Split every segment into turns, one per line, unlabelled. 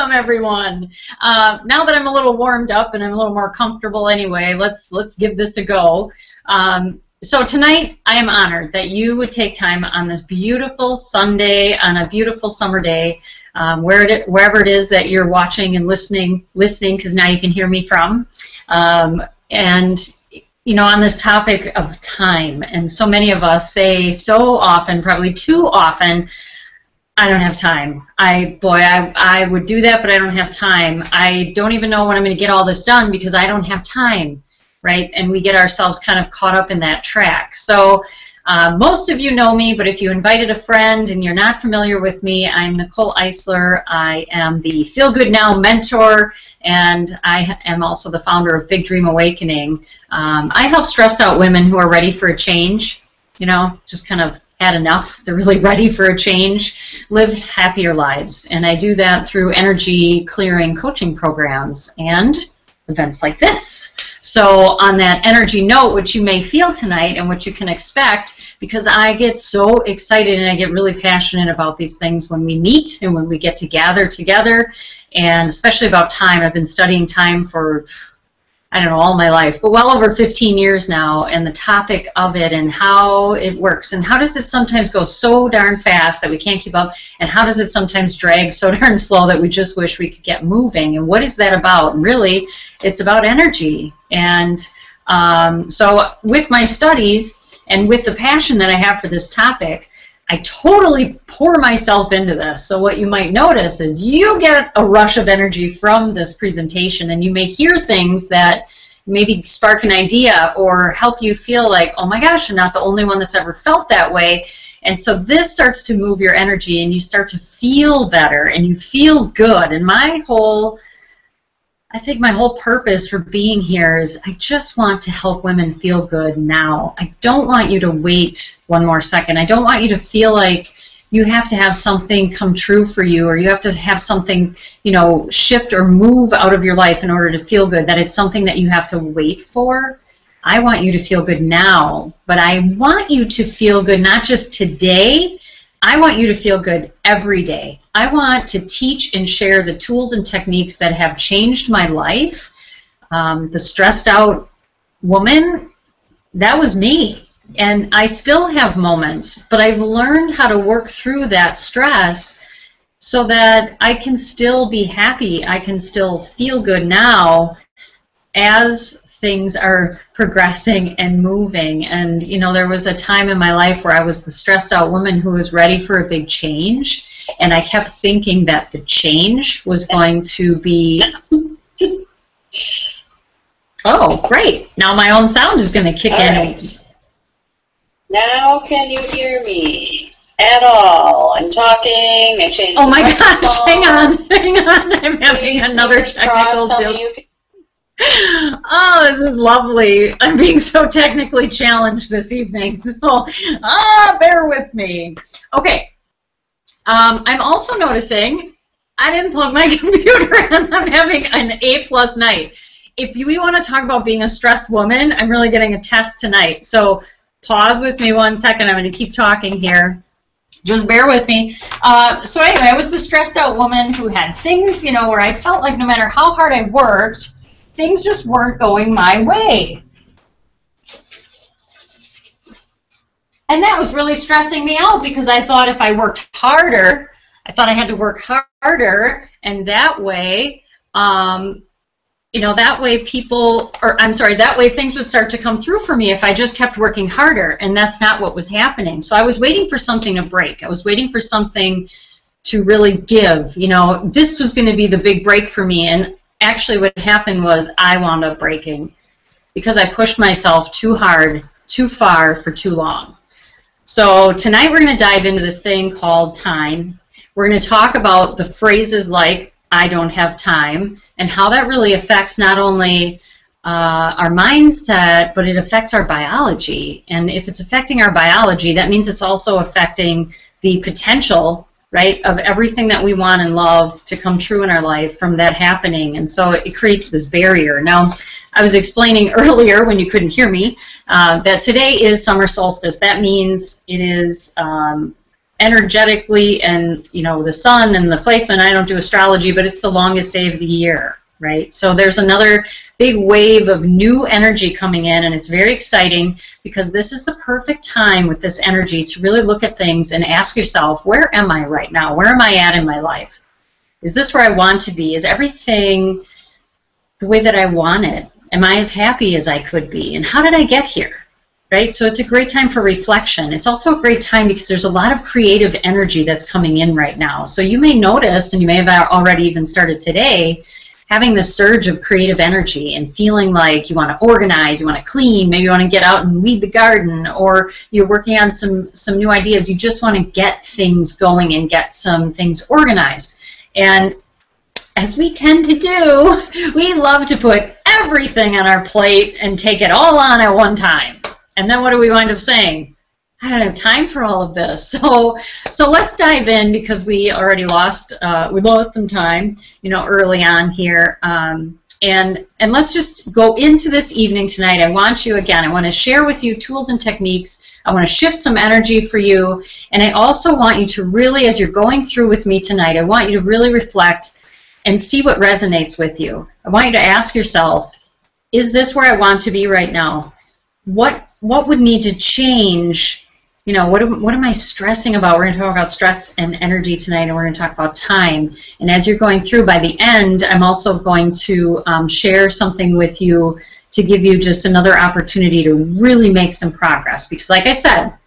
Welcome, everyone. Now that I'm a little warmed up and I'm a little more comfortable anyway, let's give this a go. So tonight, I am honored that you would take time on this beautiful Sunday, on a beautiful summer day, wherever it is that you're watching and listening, because now you can hear me from. And you know, on this topic of time, and so many of us say so often, probably too often, I don't have time. I would do that, but I don't have time. I don't even know when I'm going to get all this done because I don't have time, right? And we get ourselves kind of caught up in that track. So most of you know me, but if you invited a friend and you're not familiar with me, I'm Nicole Eisler. I am the Feel Good Now mentor, and I am also the founder of Big Dream Awakening. I help stressed out women who are ready for a change, you know, just kind of had enough. They're really ready for a change, live happier lives. And I do that through energy clearing coaching programs and events like this. So on that energy note, which you may feel tonight and what you can expect, because I get so excited and I get really passionate about these things when we meet and when we get to gather together, and especially about time. I've been studying time for, I don't know, all my life, but well over 15 years now, and the topic of it and how it works, and how does it sometimes go so darn fast that we can't keep up, and how does it sometimes drag so darn slow that we just wish we could get moving, and what is that about? And really, it's about energy. And so with my studies and with the passion that I have for this topic, I totally pour myself into this. So what you might notice is you get a rush of energy from this presentation, and you may hear things that maybe spark an idea or help you feel like, oh my gosh, I'm not the only one that's ever felt that way. And so this starts to move your energy, and you start to feel better, and you feel good. And I think my whole purpose for being here is I just want to help women feel good now. I don't want you to wait one more second. I don't want you to feel like you have to have something come true for you, or you have to have something, you know, shift or move out of your life in order to feel good, that it's something that you have to wait for. I want you to feel good now, but I want you to feel good not just today. I want you to feel good every day. I want to teach and share the tools and techniques that have changed my life. The stressed out woman, that was me. And I still have moments, but I've learned how to work through that stress so that I can still be happy. I can still feel good now as things are progressing and moving. And you know, there was a time in my life where I was the stressed out woman who was ready for a big change, and I kept thinking that the change was going to be, oh great, now my own sound is going to kick in.
Right. Now can you hear me at all? I'm talking, I changed
oh my gosh, hang on, I'm having another technical deal. Oh, this is lovely. I'm being so technically challenged this evening, so bear with me. Okay, I'm also noticing I didn't plug my computer in. I'm having an A+ night. If we want to talk about being a stressed woman, I'm really getting a test tonight. So pause with me 1 second. I'm going to keep talking here. Just bear with me. So anyway, I was the stressed out woman who had things, you know, where I felt like no matter how hard I worked, things just weren't going my way. And that was really stressing me out, because I thought if I worked harder, I thought I had to work harder, and that way, you know, that way that way things would start to come through for me if I just kept working harder, and that's not what was happening. So I was waiting for something to break. I was waiting for something to really give. You know, this was going to be the big break for me, and actually what happened was I wound up breaking because I pushed myself too hard, too far, for too long. So tonight we're going to dive into this thing called time. We're going to talk about the phrases like I don't have time, and how that really affects not only our mindset, but it affects our biology. And if it's affecting our biology, that means it's also affecting the potential, right, of everything that we want and love to come true in our life from that happening. And so it creates this barrier. Now, I was explaining earlier when you couldn't hear me that today is summer solstice. That means it is energetically, and you know, the sun and the placement, I don't do astrology, but it's the longest day of the year, right? So there's another big wave of new energy coming in, and it's very exciting because this is the perfect time with this energy to really look at things and ask yourself, where am I right now? Where am I at in my life? Is this where I want to be? Is everything the way that I want it? Am I as happy as I could be? And how did I get here? Right? So it's a great time for reflection. It's also a great time because there's a lot of creative energy that's coming in right now. So you may notice, and you may have already even started today, having this surge of creative energy and feeling like you want to organize, you want to clean, maybe you want to get out and weed the garden, or you're working on some new ideas. You just want to get things going and get some things organized. And as we tend to do, we love to put everything on our plate and take it all on at one time. And then what do we wind up saying? I don't have time for all of this. So let's dive in, because we already lost some time, you know, early on here. And let's just go into this evening tonight. I want to share with you tools and techniques. I want to shift some energy for you. And I also want you to really, as you're going through with me tonight, I want you to really reflect and see what resonates with you. I want you to ask yourself, is this where I want to be right now? What would need to change? You know, what am I stressing about? We're going to talk about stress and energy tonight, and we're going to talk about time. And as you're going through, by the end, I'm also going to share something with you to give you just another opportunity to really make some progress. Because like I said,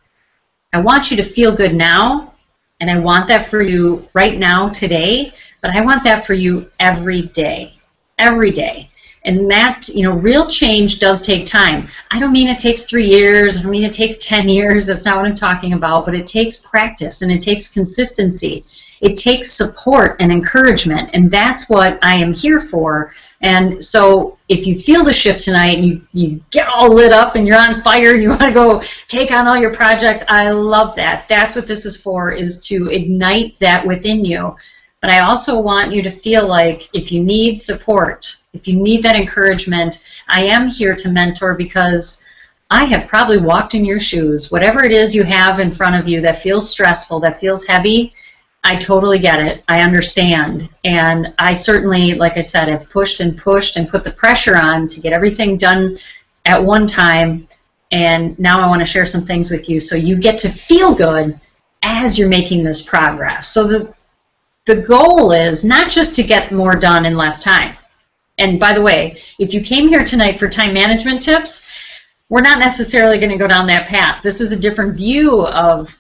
I want you to feel good now, and I want that for you right now, today, but I want that for you every day. Every day. And that, you know, real change does take time. I don't mean it takes 3 years. I don't mean it takes 10 years. That's not what I'm talking about. But it takes practice, and it takes consistency. It takes support and encouragement. And that's what I am here for. And so if you feel the shift tonight and you get all lit up and you're on fire and you want to go take on all your projects, I love that. That's what this is for, is to ignite that within you. But I also want you to feel like if you need support, if you need that encouragement, I am here to mentor, because I have probably walked in your shoes. Whatever it is you have in front of you that feels stressful, that feels heavy, I totally get it. I understand. And I certainly, like I said, have pushed and pushed and put the pressure on to get everything done at one time. And now I want to share some things with you so you get to feel good as you're making this progress. So the goal is not just to get more done in less time. And by the way, if you came here tonight for time management tips, we're not necessarily going to go down that path. This is a different view of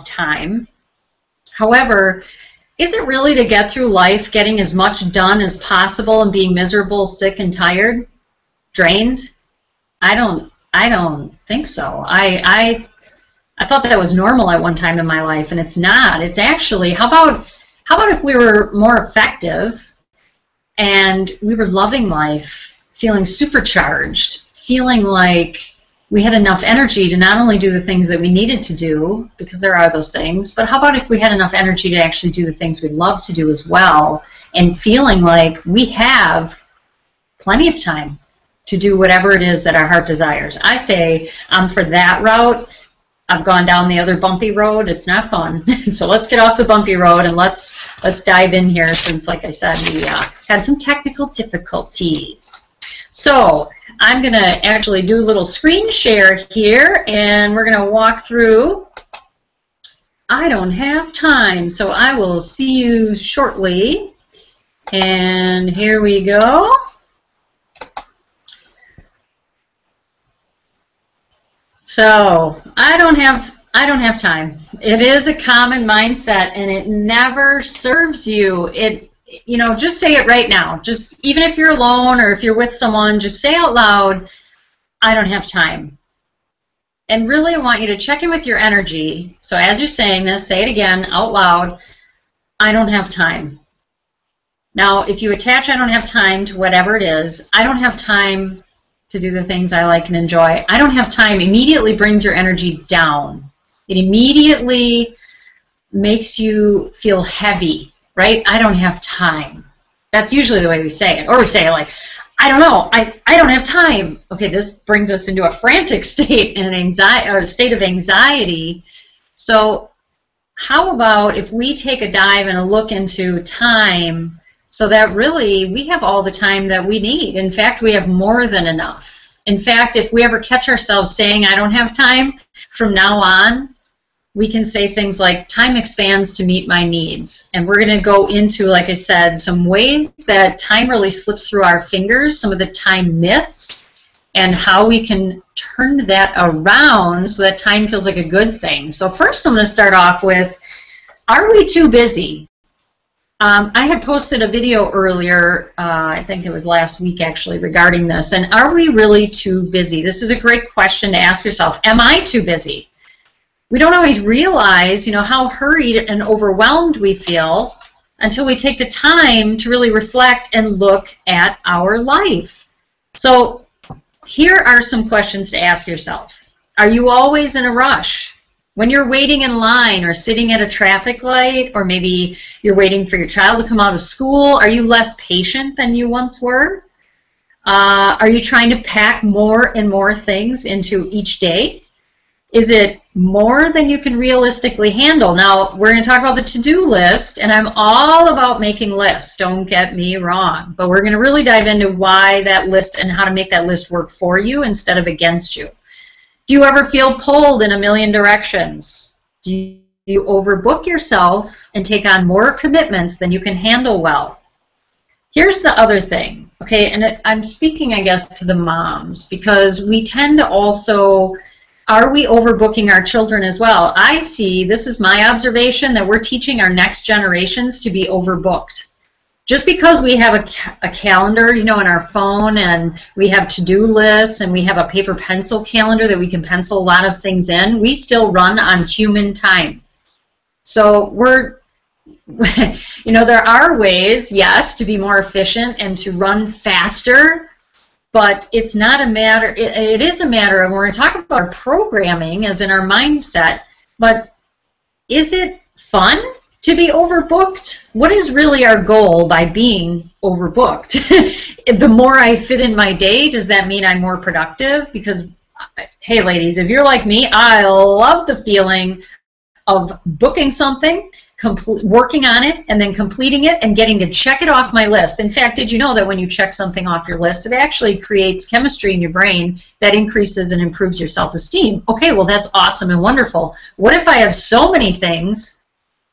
time. However, is it really to get through life getting as much done as possible and being miserable, sick, and tired, drained? I don't think so. I thought that was normal at one time in my life, and it's not. It's actually, how about if we were more effective and we were loving life, feeling supercharged, feeling like we had enough energy to not only do the things that we needed to do, because there are those things, but how about if we had enough energy to actually do the things we love to do as well, and feeling like we have plenty of time to do whatever it is that our heart desires. I say for that route. I've gone down the other bumpy road. It's not fun. So let's get off the bumpy road and let's dive in here, since, like I said, we had some technical difficulties. So I'm going to actually do a little screen share here, and we're going to walk through. I don't have time, so I will see you shortly. And here we go. So I don't have time. It is a common mindset, and it never serves you. You know, just say it right now. Just, even if you're alone or if you're with someone, just say out loud, I don't have time. And really, I want you to check in with your energy. So as you're saying this, say it again out loud, I don't have time. Now, if you attach I don't have time to whatever it is, I don't have time to do the things I like and enjoy. I don't have time immediately brings your energy down. It immediately makes you feel heavy, right? I don't have time. That's usually the way we say it. Or we say it like, I don't know, I don't have time. Okay, this brings us into a frantic state and a state of anxiety. So how about if we take a dive and a look into time so that really we have all the time that we need. In fact, we have more than enough. In fact, if we ever catch ourselves saying, I don't have time, from now on, we can say things like, time expands to meet my needs. And we're going to go into, like I said, some ways that time really slips through our fingers, some of the time myths, and how we can turn that around so that time feels like a good thing. So first I'm going to start off with, are we too busy? I had posted a video earlier, I think it was last week actually, regarding this. And are we really too busy? This is a great question to ask yourself. Am I too busy? We don't always realize, how hurried and overwhelmed we feel until we take the time to really reflect and look at our life. So here are some questions to ask yourself. Are you always in a rush? When you're waiting in line or sitting at a traffic light, or maybe you're waiting for your child to come out of school, are you less patient than you once were? Are you trying to pack more and more things into each day? Is it more than you can realistically handle? Now, we're going to talk about the to-do list, and I'm all about making lists, don't get me wrong. But we're going to really dive into why that list and how to make that list work for you instead of against you. Do you ever feel pulled in a million directions? Do you overbook yourself and take on more commitments than you can handle well? Here's the other thing, okay, and I'm speaking, I guess, to the moms, because we tend to also, are we overbooking our children as well? I see, this is my observation, that we're teaching our next generations to be overbooked. Just because we have a calendar, in our phone, and we have to-do lists, and we have a paper pencil calendar that we can pencil a lot of things in, we still run on human time. So there are ways, yes, to be more efficient and to run faster, but it's not a matter, it is a matter of, we're going to talk about our programming as in our mindset, but is it fun to be overbooked? What is really our goal by being overbooked? The more I fit in my day, does that mean I'm more productive? Because, hey ladies, if you're like me, I love the feeling of booking something, working on it, and then completing it and getting to check it off my list. In fact, did you know that when you check something off your list, it actually creates chemistry in your brain that increases and improves your self-esteem? Okay, well, that's awesome and wonderful. What if I have so many things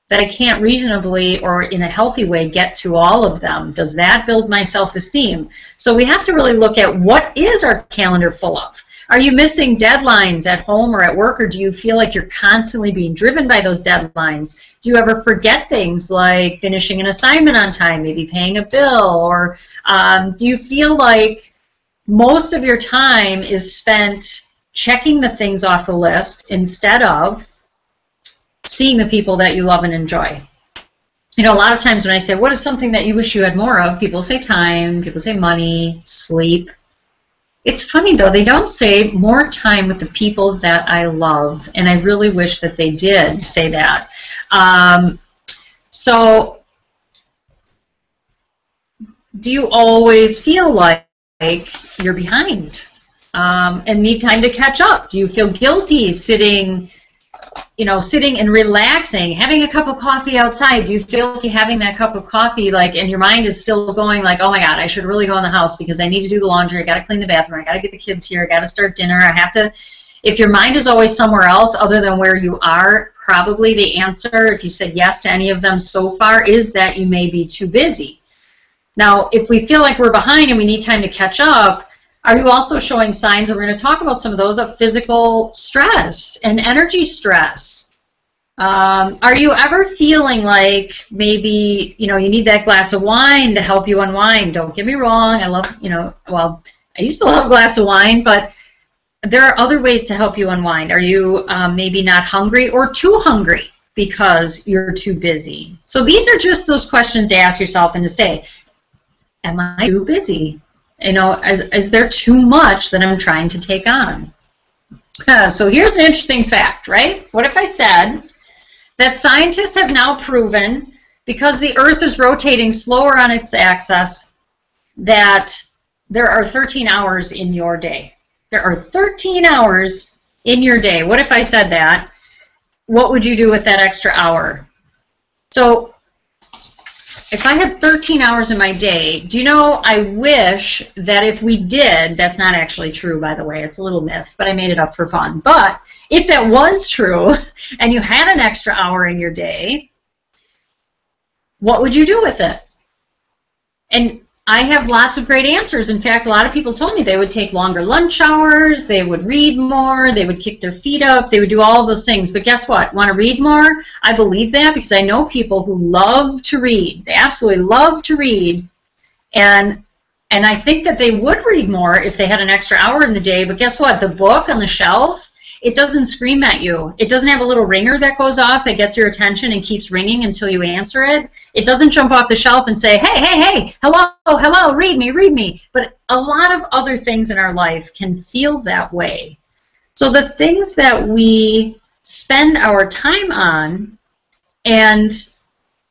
that I can't reasonably or in a healthy way get to all of them? Does that build my self-esteem? So we have to really look at, what is our calendar full of? Are you missing deadlines at home or at work, or do you feel like you're constantly being driven by those deadlines? Do you ever forget things like finishing an assignment on time, maybe paying a bill, or do you feel like most of your time is spent checking the things off the list instead of seeing the people that you love and enjoy? A lot of times when I say, what is something that you wish you had more of, people say time, people say money, sleep. It's funny though, they don't say more time with the people that I love, and I really wish that they did say that. So do you always feel like you're behind and need time to catch up? Do you feel guilty sitting and relaxing, having a cup of coffee outside? Do you feel guilty having that cup of coffee, and your mind is still going like, oh my God, I should really go in the house because I need to do the laundry, I got to clean the bathroom, I got to get the kids here, I got to start dinner, I have to. If your mind is always somewhere else other than where you are, probably the answer, if you said yes to any of them so far, is that you may be too busy. Now, if we feel like we're behind and we need time to catch up, are you also showing signs, and we're going to talk about some of those, of physical stress and energy stress? Are you ever feeling like maybe, you need that glass of wine to help you unwind? Don't get me wrong, I love, well, I used to love a glass of wine, but there are other ways to help you unwind. Are you maybe not hungry or too hungry because you're too busy? So these are just those questions to ask yourself and to say, am I too busy? Is there too much that I'm trying to take on? So here's an interesting fact, right? What if I said that scientists have now proven, because the Earth is rotating slower on its axis, that there are 13 hours in your day. There are 13 hours in your day. What if I said that? what would you do with that extra hour? So if I had 13 hours in my day, do you know, I wish that if we did, that's not actually true, by the way, it's a little myth, but I made it up for fun. But if that was true, and you had an extra hour in your day, what would you do with it? And I have lots of great answers. In fact, a lot of people told me they would take longer lunch hours, they would read more, they would kick their feet up, they would do all of those things. But guess what? Want to read more? I believe that because I know people who love to read. They absolutely love to read. And I think that they would read more if they had an extra hour in the day. But guess what? The book on the shelf, it doesn't scream at you. It doesn't have a little ringer that goes off that gets your attention and keeps ringing until you answer it. It doesn't jump off the shelf and say, hey, hey, hey, hello, hello, read me, read me. But a lot of other things in our life can feel that way. So the things that we spend our time on and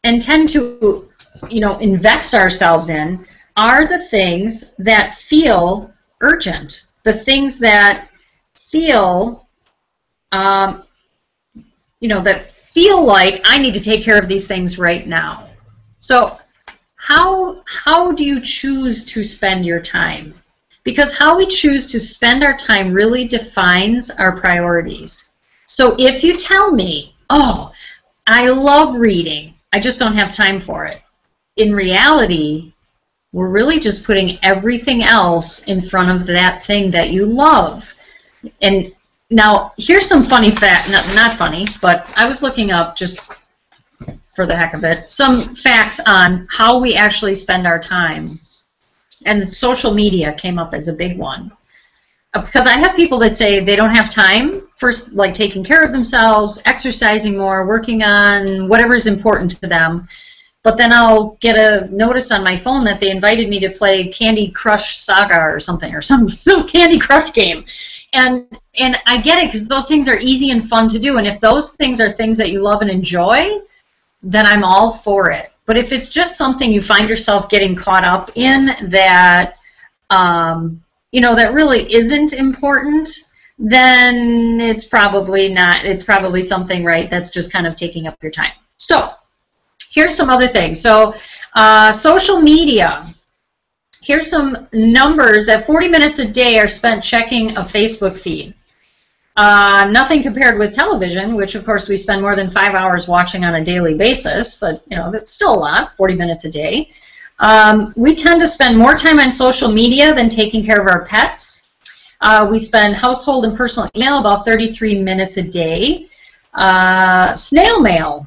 tend to, you know, invest ourselves in are the things that feel urgent, the things that feel you know, that feel like I need to take care of these things right now. So how do you choose to spend your time? Because how we choose to spend our time really defines our priorities. So if you tell me, oh, I love reading, I just don't have time for it. In reality, we're really just putting everything else in front of that thing that you love. And now, here's some funny fact, not funny, but I was looking up, just for the heck of it, some facts on how we actually spend our time. And social media came up as a big one. Because I have people that say they don't have time for, like, taking care of themselves, exercising more, working on whatever's important to them. But then I'll get a notice on my phone that they invited me to play Candy Crush Saga or something, or some Candy Crush game. And I get it, because those things are easy and fun to do. And if those things are things that you love and enjoy, then I'm all for it. But if it's just something you find yourself getting caught up in that, you know, that really isn't important, then it's probably not. It's probably something, right, that's just kind of taking up your time. So here's some other things. So social media. Here's some numbers that 40 minutes a day are spent checking a Facebook feed. Nothing compared with television, which of course we spend more than 5 hours watching on a daily basis, but you know, that's still a lot, 40 minutes a day. We tend to spend more time on social media than taking care of our pets. We spend household and personal email about 33 minutes a day. Snail mail,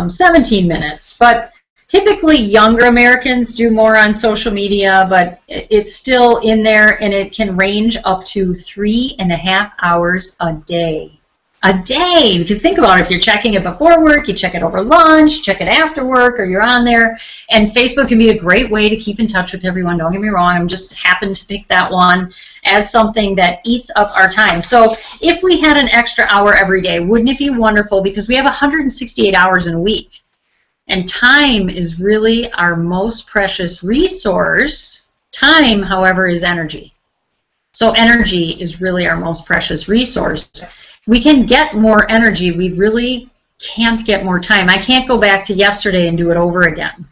17 minutes. But typically younger Americans do more on social media, but it's still in there, and it can range up to 3.5 hours a day. A day! Because think about it, if you're checking it before work, you check it over lunch, check it after work, or you're on there. And Facebook can be a great way to keep in touch with everyone. Don't get me wrong, I'm just happened to pick that one as something that eats up our time. So if we had an extra hour every day, wouldn't it be wonderful? Because we have 168 hours in a week. And time is really our most precious resource. Time, however, is energy. So energy is really our most precious resource. We can get more energy. We really can't get more time. I can't go back to yesterday and do it over again.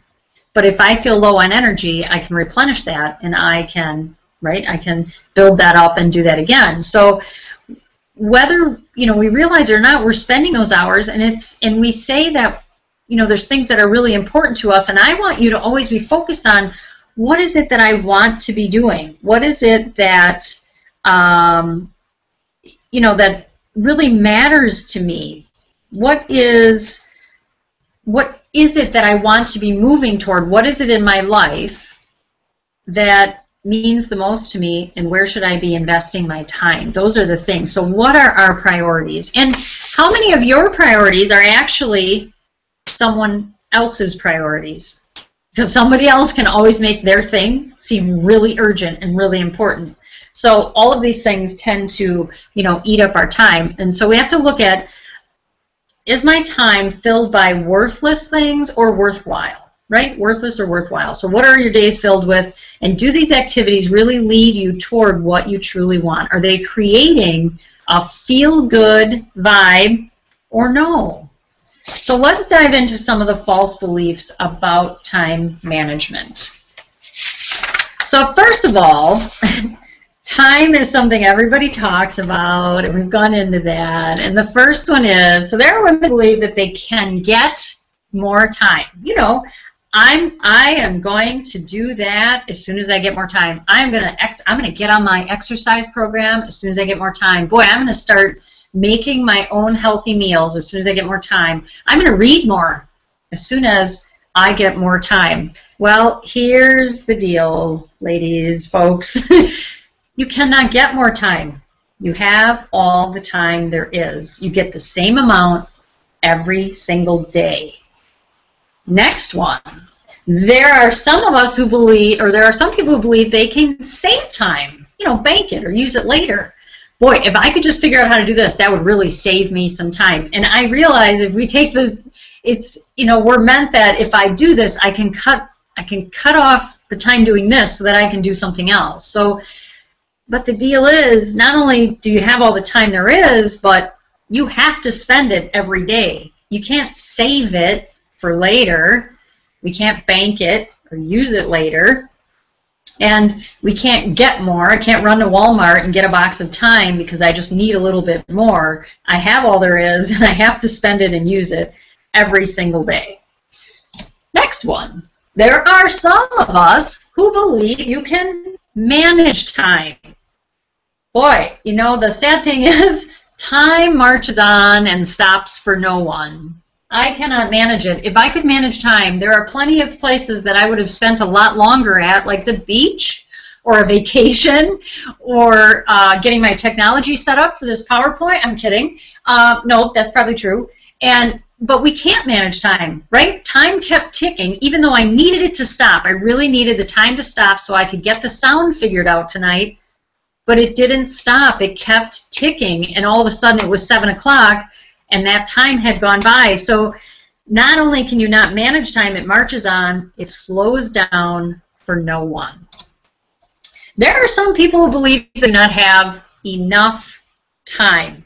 But if I feel low on energy, I can replenish that, and I can, right, I can build that up and do that again. So whether, you know, we realize it or not, we're spending those hours, and we say that, you know, there's things that are really important to us, and I want you to always be focused on what is it that I want to be doing? What is it that, you know, that really matters to me? What is it that I want to be moving toward? What is it in my life that means the most to me, and where should I be investing my time? Those are the things. So what are our priorities? And how many of your priorities are actually someone else's priorities? Because somebody else can always make their thing seem really urgent and really important. So all of these things tend to, you know, eat up our time. And so we have to look at, is my time filled by worthless things or worthwhile, right? Worthless or worthwhile. So what are your days filled with? And do these activities really lead you toward what you truly want? Are they creating a feel-good vibe or no? So let's dive into some of the false beliefs about time management. So first of all, time is something everybody talks about, and we've gone into that. And the first one is, so there are women who believe that they can get more time. You know, I am going to do that as soon as I get more time. I'm gonna get on my exercise program as soon as I get more time. Boy, I'm gonna start making my own healthy meals as soon as I get more time. I'm gonna read more as soon as I get more time. Well, here's the deal, ladies, folks. You cannot get more time. You have all the time there is. You get the same amount every single day. Next one. There are some of us who believe, or there are some people who believe they can save time, you know, bank it or use it later. Boy, if I could just figure out how to do this, that would really save me some time. And I realize if we take this, it's, you know, we're meant that if I do this, I can cut off the time doing this so that I can do something else. So, but the deal is, not only do you have all the time there is, but you have to spend it every day. You can't save it for later. We can't bank it or use it later. And we can't get more. I can't run to Walmart and get a box of time because I just need a little bit more. I have all there is, and I have to spend it and use it every single day. Next one. There are some of us who believe you can manage time. Boy, you know, the sad thing is time marches on and stops for no one. I cannot manage it. If I could manage time, there are plenty of places that I would have spent a lot longer at, like the beach or a vacation or getting my technology set up for this PowerPoint. I'm kidding. No, that's probably true. But we can't manage time, right? Time kept ticking, even though I needed it to stop. I really needed the time to stop so I could get the sound figured out tonight, but it didn't stop. It kept ticking, and all of a sudden it was 7 o'clock, and that time had gone by. So not only can you not manage time, it marches on, it slows down for no one. There are some people who believe they do not have enough time.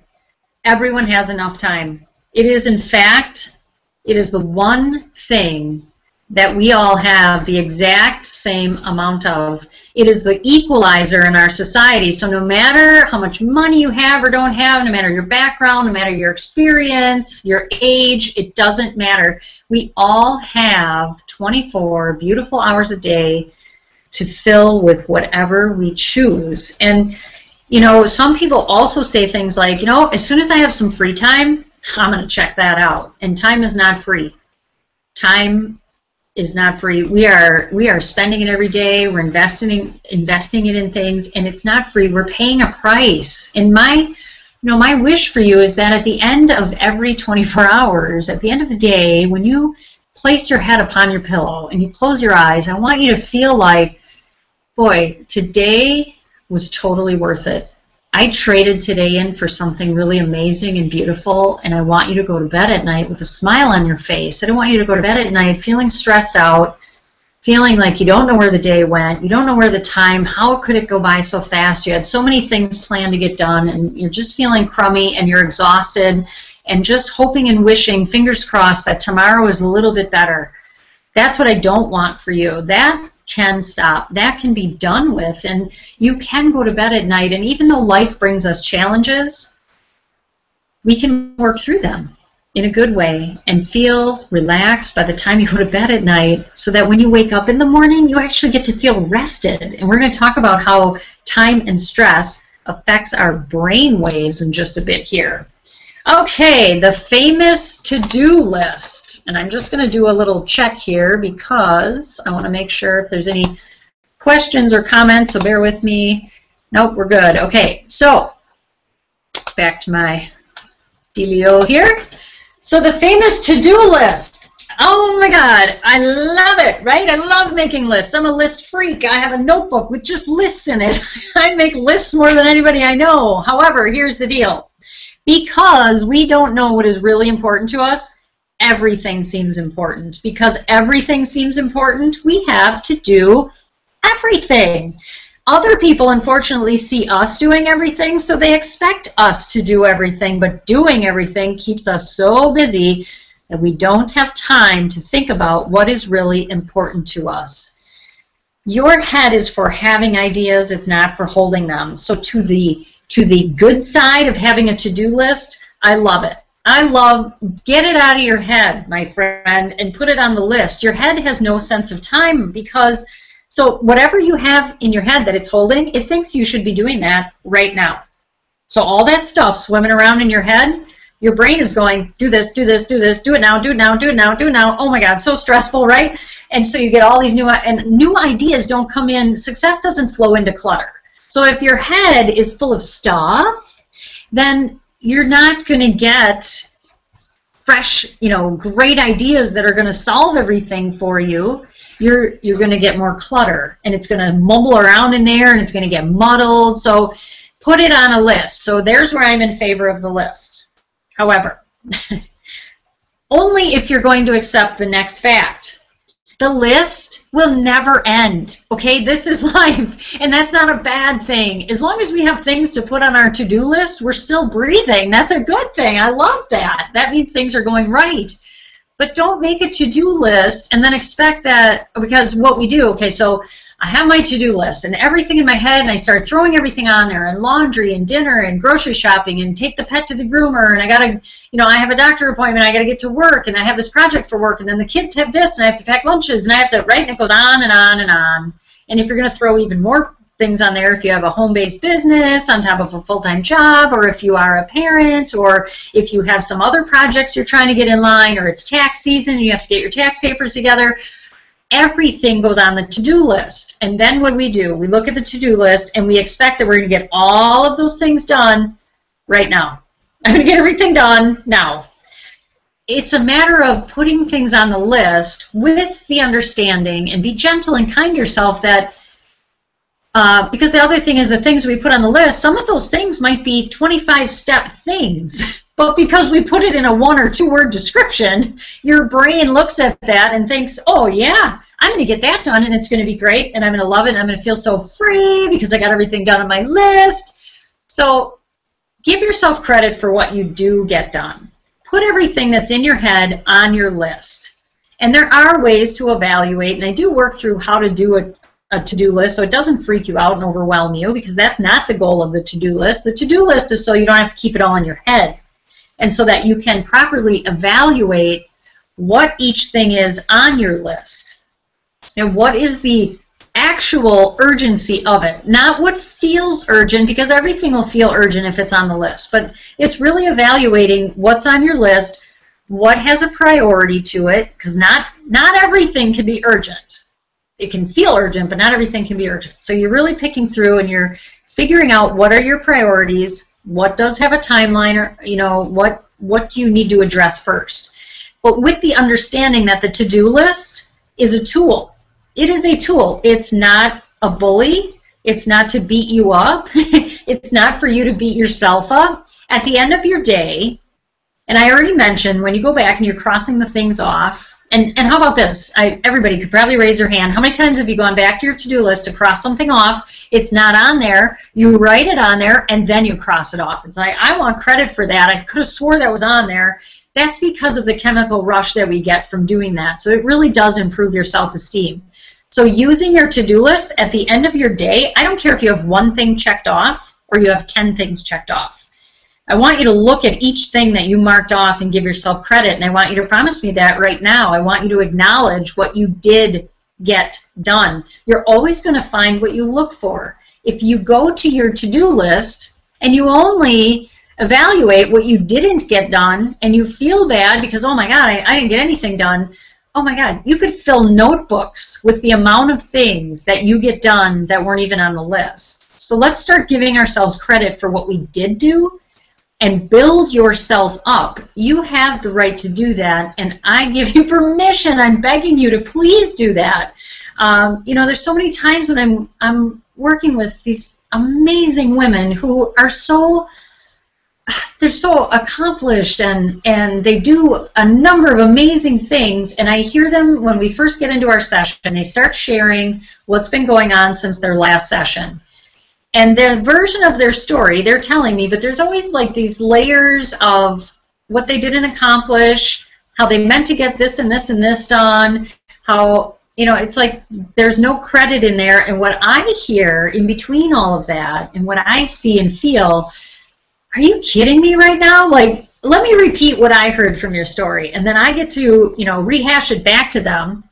Everyone has enough time. It is, in fact, it is the one thing that we all have the exact same amount of. It is the equalizer in our society. So no matter how much money you have or don't have, no matter your background, no matter your experience, your age, it doesn't matter. We all have 24 beautiful hours a day to fill with whatever we choose. And, you know, some people also say things like, you know, as soon as I have some free time, I'm going to check that out. And time is not free. Time is not free. We are spending it every day. We're investing it in things, and it's not free. We're paying a price. And my wish for you is that at the end of every 24 hours, at the end of the day, when you place your head upon your pillow and you close your eyes, I want you to feel like, boy, today was totally worth it. I traded today in for something really amazing and beautiful, and I want you to go to bed at night with a smile on your face. I don't want you to go to bed at night feeling stressed out, feeling like you don't know where the day went, you don't know where the time, how could it go by so fast? You had so many things planned to get done, and you're just feeling crummy, and you're exhausted, and just hoping and wishing, fingers crossed, that tomorrow is a little bit better. That's what I don't want for you. That can stop. That can be done with, and you can go to bed at night, and even though life brings us challenges, we can work through them in a good way and feel relaxed by the time you go to bed at night, so that when you wake up in the morning, you actually get to feel rested. And we're going to talk about how time and stress affects our brain waves in just a bit here. Okay, the famous to-do list. And I'm just going to do a little check here because I want to make sure if there's any questions or comments, so bear with me. Nope, we're good. Okay, so back to my dealio here. So the famous to-do list. Oh my God, I love it, right? I love making lists. I'm a list freak. I have a notebook with just lists in it. I make lists more than anybody I know. However, here's the deal. Because we don't know what is really important to us, everything seems important. Because everything seems important, we have to do everything. Other people, unfortunately, see us doing everything, so they expect us to do everything, but doing everything keeps us so busy that we don't have time to think about what is really important to us. Your head is for having ideas, it's not for holding them. So to the good side of having a to-do list, I love it. I love, get it out of your head, my friend, and put it on the list. Your head has no sense of time because, so whatever you have in your head that it's holding, it thinks you should be doing that right now. So all that stuff swimming around in your head, your brain is going, do this, do this, do this, do it now, do it now, do it now, do it now. Oh my God, so stressful, right? And so you get all these new ideas don't come in. Success doesn't flow into clutter. So if your head is full of stuff, then you're not going to get fresh, great ideas that are going to solve everything for you. You're going to get more clutter, and it's going to mumble around in there, and it's going to get muddled. So put it on a list. So there's where I'm in favor of the list. However, only if you're going to accept the next fact. The list will never end, okay? This is life, and that's not a bad thing. As long as we have things to put on our to-do list, we're still breathing. That's a good thing. I love that. That means things are going right. But don't make a to-do list and then expect that, because what we do, okay, so I have my to-do list and everything in my head, and I start throwing everything on there, and laundry and dinner and grocery shopping and take the pet to the groomer, and I gotta, I have a doctor appointment, I gotta get to work, and I have this project for work, and then the kids have this, and I have to pack lunches, and I have to, right, and it goes on and on and on. And if you're gonna throw even more things on there, if you have a home-based business on top of a full-time job, or if you are a parent, or if you have some other projects you're trying to get in line, or it's tax season and you have to get your tax papers together, everything goes on the to-do list. And then what we do, we look at the to-do list and we expect that we're going to get all of those things done right now. I'm going to get everything done now. It's a matter of putting things on the list with the understanding, and be gentle and kind to yourself, that because the other thing is, the things we put on the list, some of those things might be 25-step things, but because we put it in a 1 or 2 word description, your brain looks at that and thinks, oh yeah, I'm going to get that done, and it's going to be great, and I'm going to love it, and I'm going to feel so free because I got everything done on my list. So give yourself credit for what you do get done. Put everything that's in your head on your list. And there are ways to evaluate, and I do work through how to do a to-do list so it doesn't freak you out and overwhelm you, because that's not the goal of the to-do list. The to-do list is so you don't have to keep it all in your head, and so that you can properly evaluate what each thing is on your list and what is the actual urgency of it, not what feels urgent, because everything will feel urgent if it's on the list, but it's really evaluating what's on your list, what has a priority to it, because not everything can be urgent. It can feel urgent, but not everything can be urgent. So you're really picking through, and you're figuring out what are your priorities, what does have a timeline, or what do you need to address first. But with the understanding that the to-do list is a tool. It is a tool. It's not a bully. It's not to beat you up. It's not for you to beat yourself up. At the end of your day, and I already mentioned, when you go back and you're crossing the things off, and how about this? Everybody could probably raise their hand. How many times have you gone back to your to-do list to cross something off? It's not on there. You write it on there, and then you cross it off. It's like, I want credit for that. I could have swore that was on there. That's because of the chemical rush that we get from doing that. So it really does improve your self-esteem. So using your to-do list at the end of your day, I don't care if you have 1 thing checked off or you have 10 things checked off. I want you to look at each thing that you marked off and give yourself credit, and I want you to promise me that right now. I want you to acknowledge what you did get done. You're always going to find what you look for. If you go to your to-do list and you only evaluate what you didn't get done, and you feel bad because, oh my God, I didn't get anything done, oh my God, you could fill notebooks with the amount of things that you get done that weren't even on the list. So let's start giving ourselves credit for what we did do, and build yourself up. You have the right to do that, and I give you permission. I'm begging you to please do that. There's so many times when I'm working with these amazing women who are so they're so accomplished, and they do a number of amazing things, and I hear them when we first get into our session. They start sharing what's been going on since their last session. And the version of their story, they're telling me, but there's always like these layers of what they didn't accomplish, how they meant to get this and this and this done, how, you know, it's like there's no credit in there. And what I hear in between all of that and what I see and feel, are you kidding me right now? Like, let me repeat what I heard from your story. And then I get to, you know, rehash it back to them.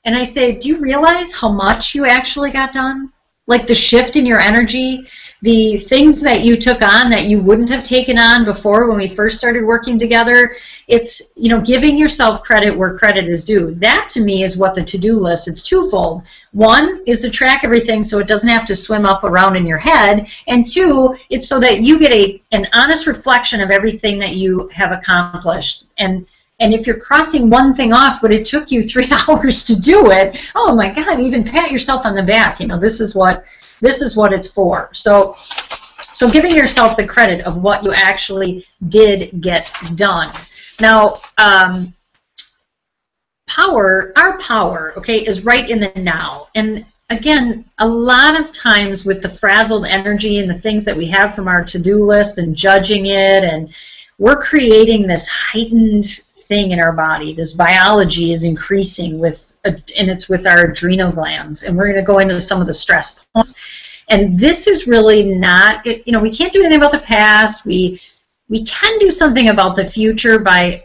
And I say, do you realize how much you actually got done? Like the shift in your energy, the things that you took on that you wouldn't have taken on before when we first started working together. It's, you know, giving yourself credit where credit is due. That to me is what the to-do list, it's twofold. One is to track everything so it doesn't have to swim up around in your head. And two, it's so that you get an honest reflection of everything that you have accomplished. And if you're crossing one thing off, but it took you 3 hours to do it, oh my God, even pat yourself on the back. You know, this is what it's for. So giving yourself the credit of what you actually did get done. Now, our power, okay, is right in the now. And again, a lot of times with the frazzled energy and the things that we have from our to-do list and judging it, and we're creating this heightened thing in our body. This biology is increasing and it's with our adrenal glands, and we're going to go into some of the stress points. And this is really not, you know, we can't do anything about the past. We can do something about the future by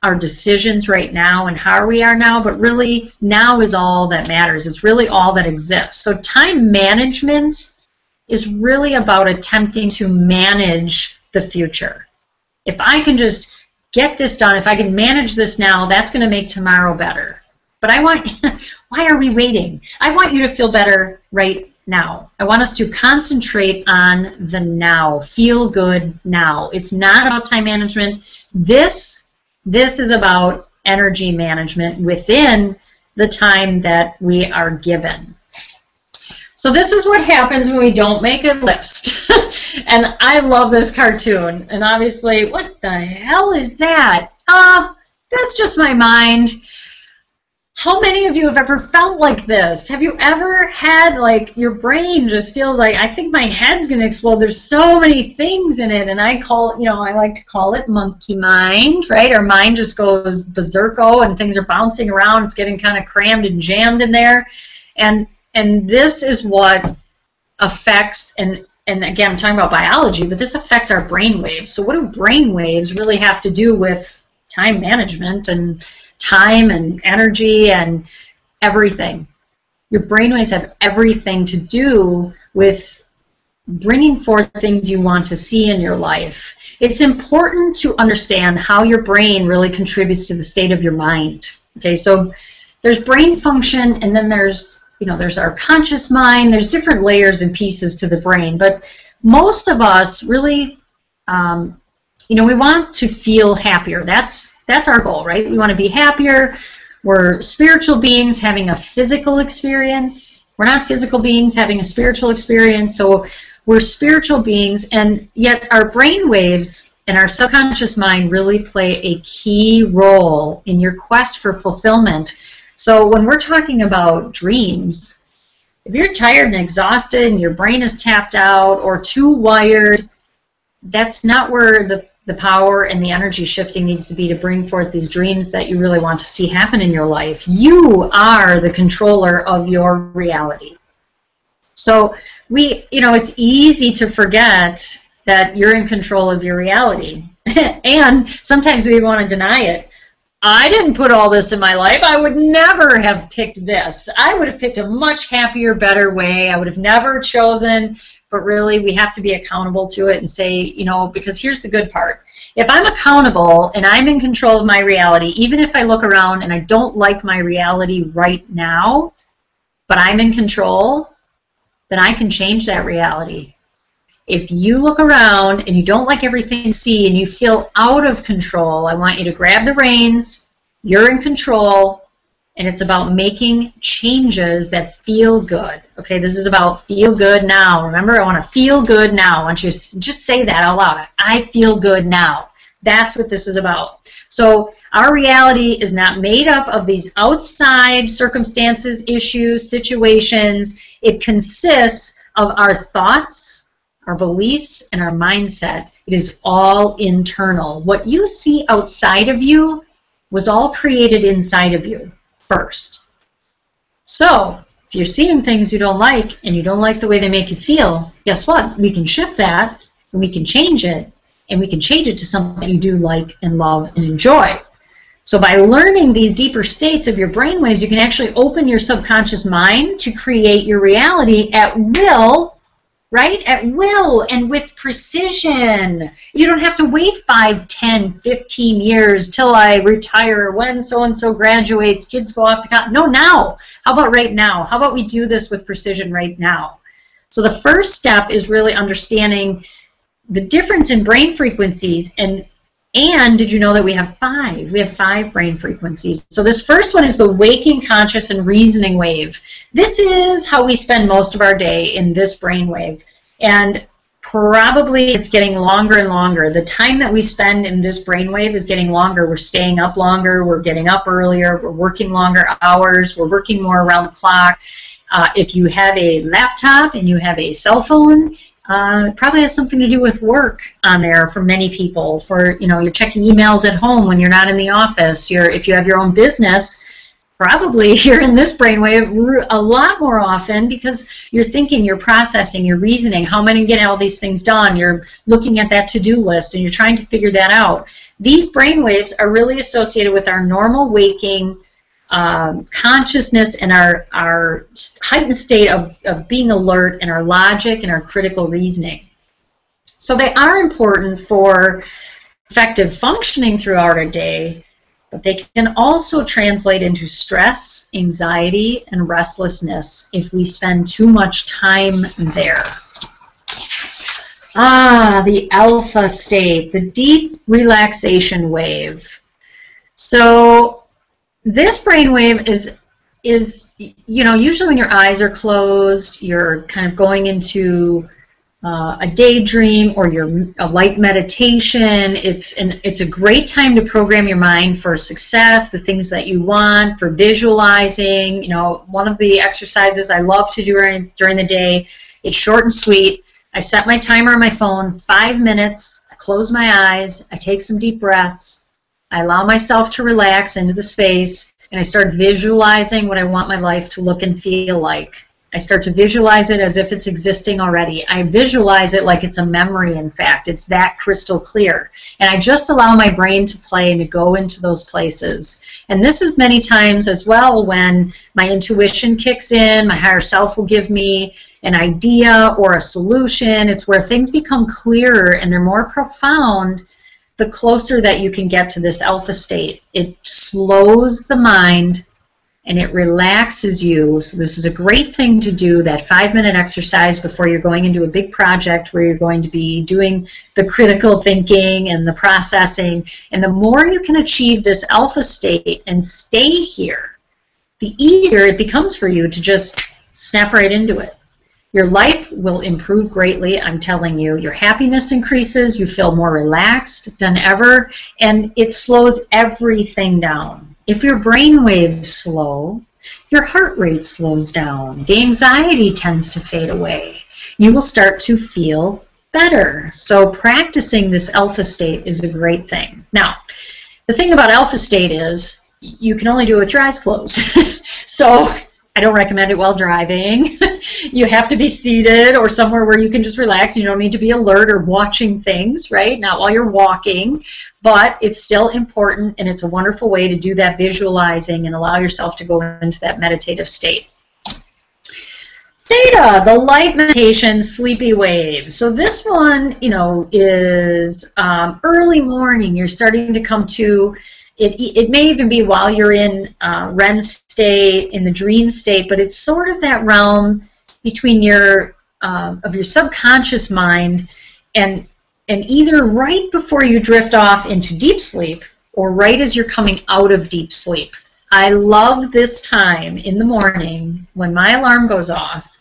our decisions right now and how we are now, but really now is all that matters. It's really all that exists. So time management is really about attempting to manage the future. If I can just get this done, if I can manage this now, that's going to make tomorrow better. But I want, why are we waiting? I want you to feel better right now. I want us to concentrate on the now, feel good now. It's not about time management. This is about energy management within the time that we are given. So this is what happens when we don't make a list. And I love this cartoon. And obviously, what the hell is that? That's just my mind. How many of you have ever felt like this? Have you ever had, like, your brain just feels like, I think my head's going to explode. There's so many things in it. And I call, you know, I like to call it monkey mind, right? Our mind just goes berserko and things are bouncing around. It's getting kind of crammed and jammed in there. And this is what affects, and again, I'm talking about biology, but this affects our brain waves. So what do brain waves really have to do with time management and time and energy and everything? Your brain waves have everything to do with bringing forth things you want to see in your life. It's important to understand how your brain really contributes to the state of your mind. Okay, so there's brain function, and then there's, you know, there's our conscious mind. There's different layers and pieces to the brain, but most of us really, you know, we want to feel happier. That's our goal, right? We want to be happier. We're spiritual beings having a physical experience. We're not physical beings having a spiritual experience, so we're spiritual beings, and yet our brain waves and our subconscious mind really play a key role in your quest for fulfillment. So when we're talking about dreams, if you're tired and exhausted and your brain is tapped out or too wired, that's not where the power and the energy shifting needs to be to bring forth these dreams that you really want to see happen in your life. You are the controller of your reality. So you know, it's easy to forget that you're in control of your reality. And sometimes we want to deny it. I didn't put all this in my life. I would never have picked this. I would have picked a much happier, better way. I would have never chosen, but really we have to be accountable to it and say, you know, because here's the good part. If I'm accountable and I'm in control of my reality, even if I look around and I don't like my reality right now, but I'm in control, then I can change that reality. If you look around and you don't like everything you see and you feel out of control, I want you to grab the reins. You're in control, and it's about making changes that feel good. Okay, this is about feel good now. Remember, I want to feel good now. I want you to just say that out loud. I feel good now. That's what this is about. So our reality is not made up of these outside circumstances, issues, situations. It consists of our thoughts, our beliefs, and our mindset. It is all internal. What you see outside of you was all created inside of you first. So if you're seeing things you don't like and you don't like the way they make you feel, guess what? We can shift that and we can change it, and we can change it to something you do like and love and enjoy. So by learning these deeper states of your brainwaves, you can actually open your subconscious mind to create your reality at will, right? At will and with precision. You don't have to wait 5, 10, 15 years till I retire, when so-and-so graduates, kids go off to college. No, now. How about right now? How about we do this with precision right now? So the first step is really understanding the difference in brain frequencies, and did you know that we have 5? We have 5 brain frequencies. So this first one is the waking, conscious, and reasoning wave. This is how we spend most of our day in this brain wave. And probably it's getting longer and longer. The time that we spend in this brain wave is getting longer. We're staying up longer. We're getting up earlier. We're working longer hours. We're working more around the clock. If you have a laptop and you have a cell phone, it probably has something to do with work on there for many people. For, you know, you're checking emails at home when you're not in the office. If you have your own business, probably you're in this brainwave a lot more often because you're thinking, you're processing, you're reasoning. How am I going to get all these things done? You're looking at that to-do list and you're trying to figure that out. These brainwaves are really associated with our normal waking consciousness and our heightened state of being alert, and our logic and our critical reasoning. So they are important for effective functioning throughout our day, but they can also translate into stress, anxiety, and restlessness if we spend too much time there. The alpha state, the deep relaxation wave. So this brainwave is, you know, usually when your eyes are closed, you're kind of going into a daydream or a light meditation. It's a great time to program your mind for success, the things that you want, for visualizing. You know, one of the exercises I love to do during the day, it's short and sweet. I set my timer on my phone, 5 minutes. I close my eyes. I take some deep breaths. I allow myself to relax into the space, and I start visualizing what I want my life to look and feel like. I start to visualize it as if it's existing already. I visualize it like it's a memory, in fact. It's that crystal clear. And I just allow my brain to play and to go into those places. And this is many times as well when my intuition kicks in, my higher self will give me an idea or a solution. It's where things become clearer and they're more profound the closer that you can get to this alpha state. It slows the mind and it relaxes you. So this is a great thing to do, that 5-minute exercise before you're going into a big project where you're going to be doing the critical thinking and the processing. And the more you can achieve this alpha state and stay here, the easier it becomes for you to just snap right into it. Your life will improve greatly, I'm telling you. Your happiness increases, you feel more relaxed than ever, and it slows everything down. If your brain waves slow, your heart rate slows down. The anxiety tends to fade away. You will start to feel better. So practicing this alpha state is a great thing. Now, the thing about alpha state is you can only do it with your eyes closed. So I don't recommend it while driving. You have to be seated or somewhere where you can just relax. You don't need to be alert or watching things, right? Not while you're walking, but it's still important, and it's a wonderful way to do that visualizing and allow yourself to go into that meditative state. Theta, the light meditation sleepy wave. So this one, you know, is early morning. You're starting to come to. It may even be while you're in REM state, in the dream state, but it's sort of that realm between your subconscious mind and either right before you drift off into deep sleep or right as you're coming out of deep sleep. I love this time in the morning when my alarm goes off.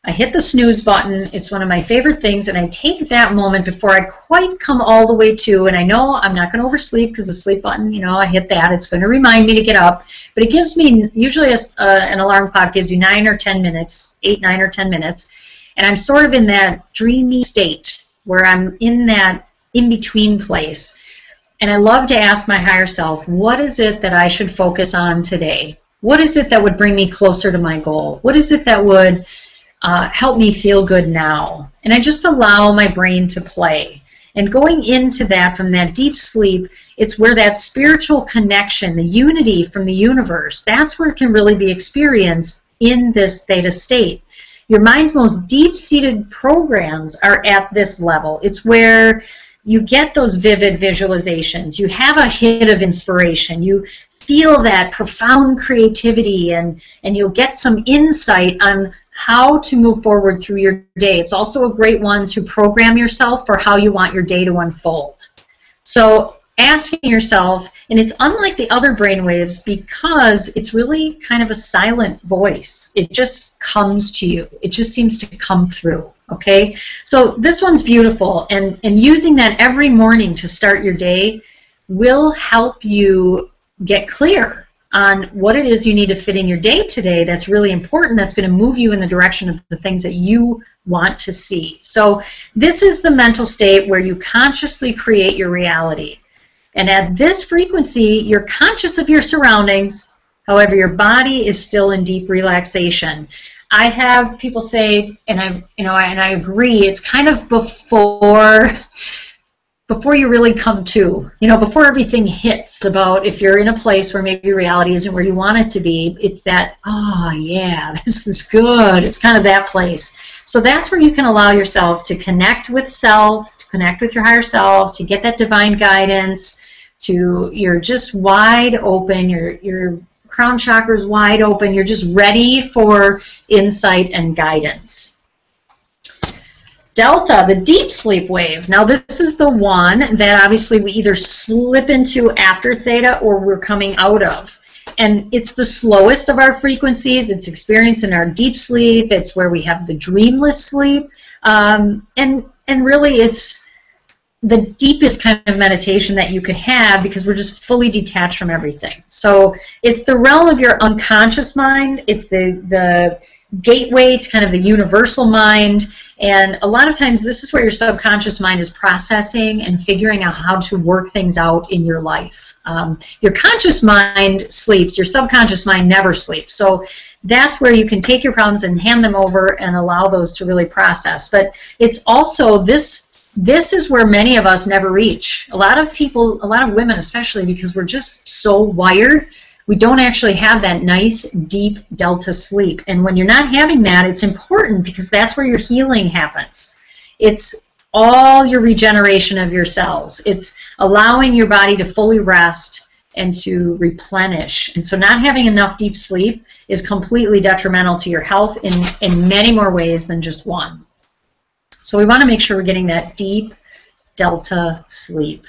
I hit the snooze button. It's one of my favorite things, and I take that moment before I quite come all the way to, and I know I'm not going to oversleep because the sleep button, you know, I hit that. It's going to remind me to get up, but it gives me, usually an alarm clock gives you 9 or 10 minutes, 8, 9, or 10 minutes, and I'm sort of in that dreamy state where I'm in that in-between place. And I love to ask my higher self, what is it that I should focus on today? What is it that would bring me closer to my goal? What is it that would help me feel good now? And I just allow my brain to play. And going into that, from that deep sleep, it's where that spiritual connection, the unity from the universe, that's where it can really be experienced in this theta state. Your mind's most deep-seated programs are at this level. It's where you get those vivid visualizations. You have a hit of inspiration. You feel that profound creativity, and you'll get some insight on how to move forward through your day. It's also a great one to program yourself for how you want your day to unfold. So asking yourself, and it's unlike the other brainwaves because it's really kind of a silent voice. It just comes to you. It just seems to come through, okay? So this one's beautiful, and using that every morning to start your day will help you get clear on what it is you need to fit in your day today that's really important, that's going to move you in the direction of the things that you want to see. So this is the mental state where you consciously create your reality. And at this frequency, you're conscious of your surroundings, however, your body is still in deep relaxation. I have people say, and I agree, it's kind of before you really come to, before everything hits about if you're in a place where maybe reality isn't where you want it to be, it's that, oh yeah, this is good. It's kind of that place. So that's where you can allow yourself to connect with self, to connect with your higher self, to get that divine guidance, you're just wide open, your crown chakra's wide open, you're just ready for insight and guidance. Delta, the deep sleep wave. Now this is the one that obviously we either slip into after theta or we're coming out of. And it's the slowest of our frequencies. It's experienced in our deep sleep. It's where we have the dreamless sleep. And really it's the deepest kind of meditation that you could have because we're just fully detached from everything. So it's the realm of your unconscious mind. It's the gateway to kind of the universal mind, and a lot of times this is where your subconscious mind is processing and figuring out how to work things out in your life. Your conscious mind sleeps, your subconscious mind never sleeps, so that's where you can take your problems and hand them over and allow those to really process. But it's also this is where many of us never reach. A lot of people, a lot of women especially, because we're just so wired, we don't actually have that nice, deep delta sleep. And when you're not having that, it's important because that's where your healing happens. It's all your regeneration of your cells. It's allowing your body to fully rest and to replenish. And so not having enough deep sleep is completely detrimental to your health in many more ways than just one. So we want to make sure we're getting that deep delta sleep.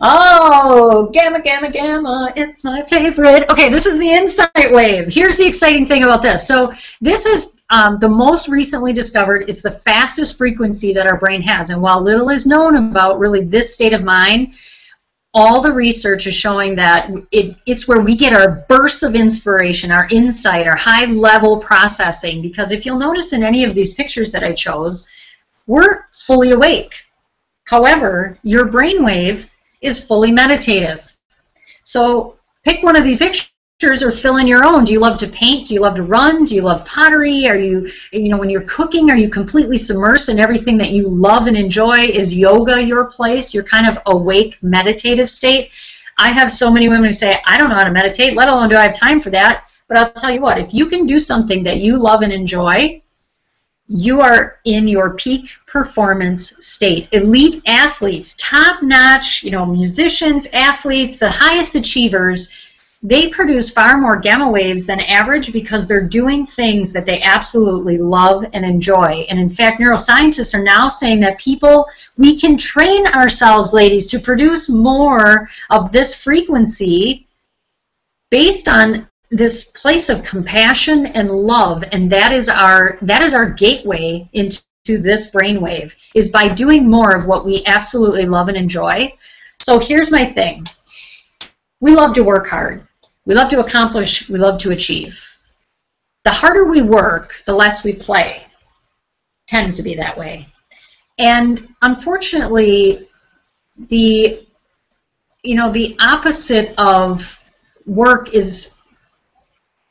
Oh, gamma, gamma, gamma, it's my favorite. Okay, this is the insight wave. Here's the exciting thing about this. So this is the most recently discovered, it's the fastest frequency that our brain has. And while little is known about really this state of mind, all the research is showing that it's where we get our bursts of inspiration, our insight, our high-level processing. Because if you'll notice in any of these pictures that I chose, we're fully awake. However, your brainwave is fully meditative. So pick one of these pictures or fill in your own. Do you love to paint? Do you love to run? Do you love pottery? Are you when you're cooking, are you completely submersed in everything that you love and enjoy? Is yoga your place? Your kind of awake meditative state? I have so many women who say, I don't know how to meditate, let alone do I have time for that. But I'll tell you what, if you can do something that you love and enjoy, you are in your peak performance state. Elite athletes, top-notch, musicians, athletes, the highest achievers, they produce far more gamma waves than average because they're doing things that they absolutely love and enjoy. And in fact, neuroscientists are now saying that we can train ourselves, ladies, to produce more of this frequency based on this place of compassion and love, and that is our gateway into this brainwave, is by doing more of what we absolutely love and enjoy. So here's my thing. We love to work hard. We love to accomplish. We love to achieve. The harder we work, the less we play. Tends to be that way. And unfortunately, the opposite of work is,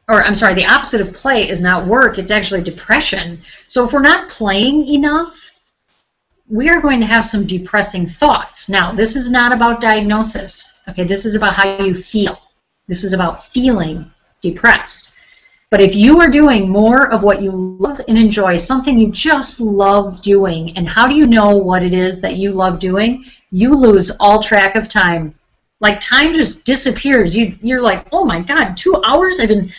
or I'm sorry, the opposite of play is not work, it's actually depression. So if we're not playing enough, we are going to have some depressing thoughts. Now, this is not about diagnosis, okay? This is about how you feel. This is about feeling depressed. But if you are doing more of what you love and enjoy, something you just love doing, and how do you know what it is that you love doing? You lose all track of time. Like, time just disappears. You're like, oh my God, 2 hours? I've been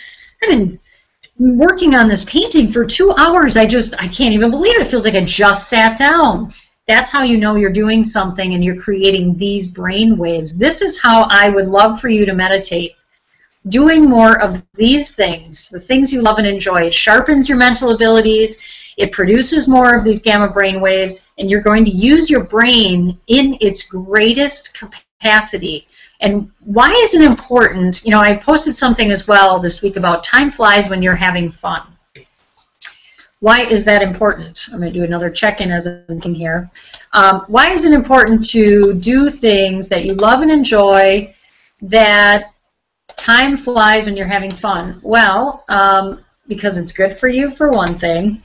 working on this painting for 2 hours. I can't even believe it. It feels like I just sat down. That's how you know you're doing something and you're creating these brain waves. This is how I would love for you to meditate. Doing more of these things, the things you love and enjoy. It sharpens your mental abilities. It produces more of these gamma brain waves, and you're going to use your brain in its greatest capacity. And why is it important? You know, I posted something as well this week about time flies when you're having fun. Why is that important? I'm going to do another check-in as I'm thinking here. Why is it important to do things that you love and enjoy, that time flies when you're having fun? Well, because it's good for you, for one thing.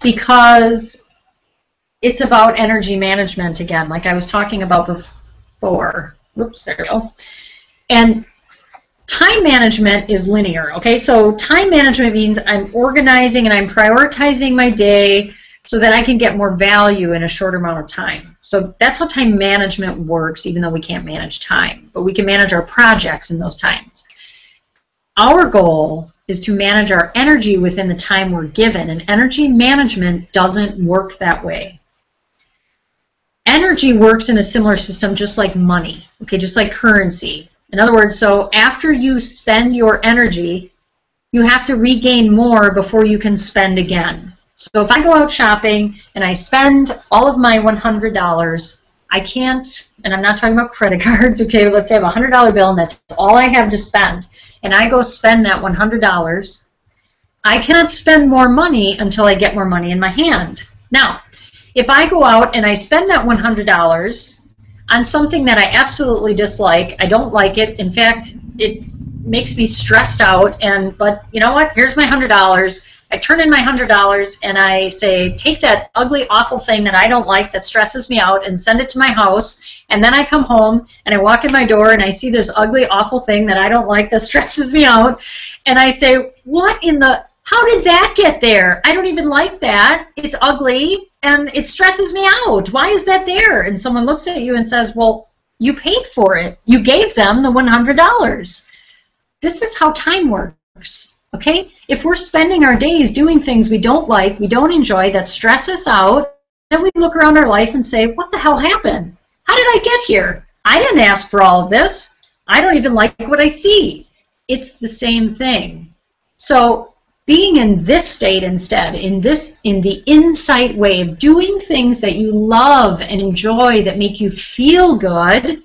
Because it's about energy management again, like I was talking about before. Whoops, there we go. And time management is linear, okay? So time management means I'm organizing and I'm prioritizing my day so that I can get more value in a shorter amount of time. So that's how time management works, even though we can't manage time. But we can manage our projects in those times. Our goal is to manage our energy within the time we're given, and energy management doesn't work that way. Energy works in a similar system just like money, okay, just like currency. In other words, so after you spend your energy, you have to regain more before you can spend again. So if I go out shopping and I spend all of my $100, I can't, and I'm not talking about credit cards, okay, let's say I have a $100 bill and that's all I have to spend, and I go spend that $100, I cannot spend more money until I get more money in my hand. Now, if I go out and I spend that $100 on something that I absolutely dislike, I don't like it, in fact, it makes me stressed out, but you know what, here's my $100, I turn in my $100 and I say, take that ugly, awful thing that I don't like, that stresses me out, and send it to my house, and then I come home and I walk in my door and I see this ugly, awful thing that I don't like that stresses me out, and I say, what in the, how did that get there? I don't even like that, it's ugly, and it stresses me out. Why is that there? And someone looks at you and says, well, you paid for it. You gave them the $100. This is how time works. Okay? If we're spending our days doing things we don't like, we don't enjoy, that stress us out, then we look around our life and say, what the hell happened? How did I get here? I didn't ask for all of this. I don't even like what I see. It's the same thing. So being in this state instead, in the insight wave, doing things that you love and enjoy that make you feel good,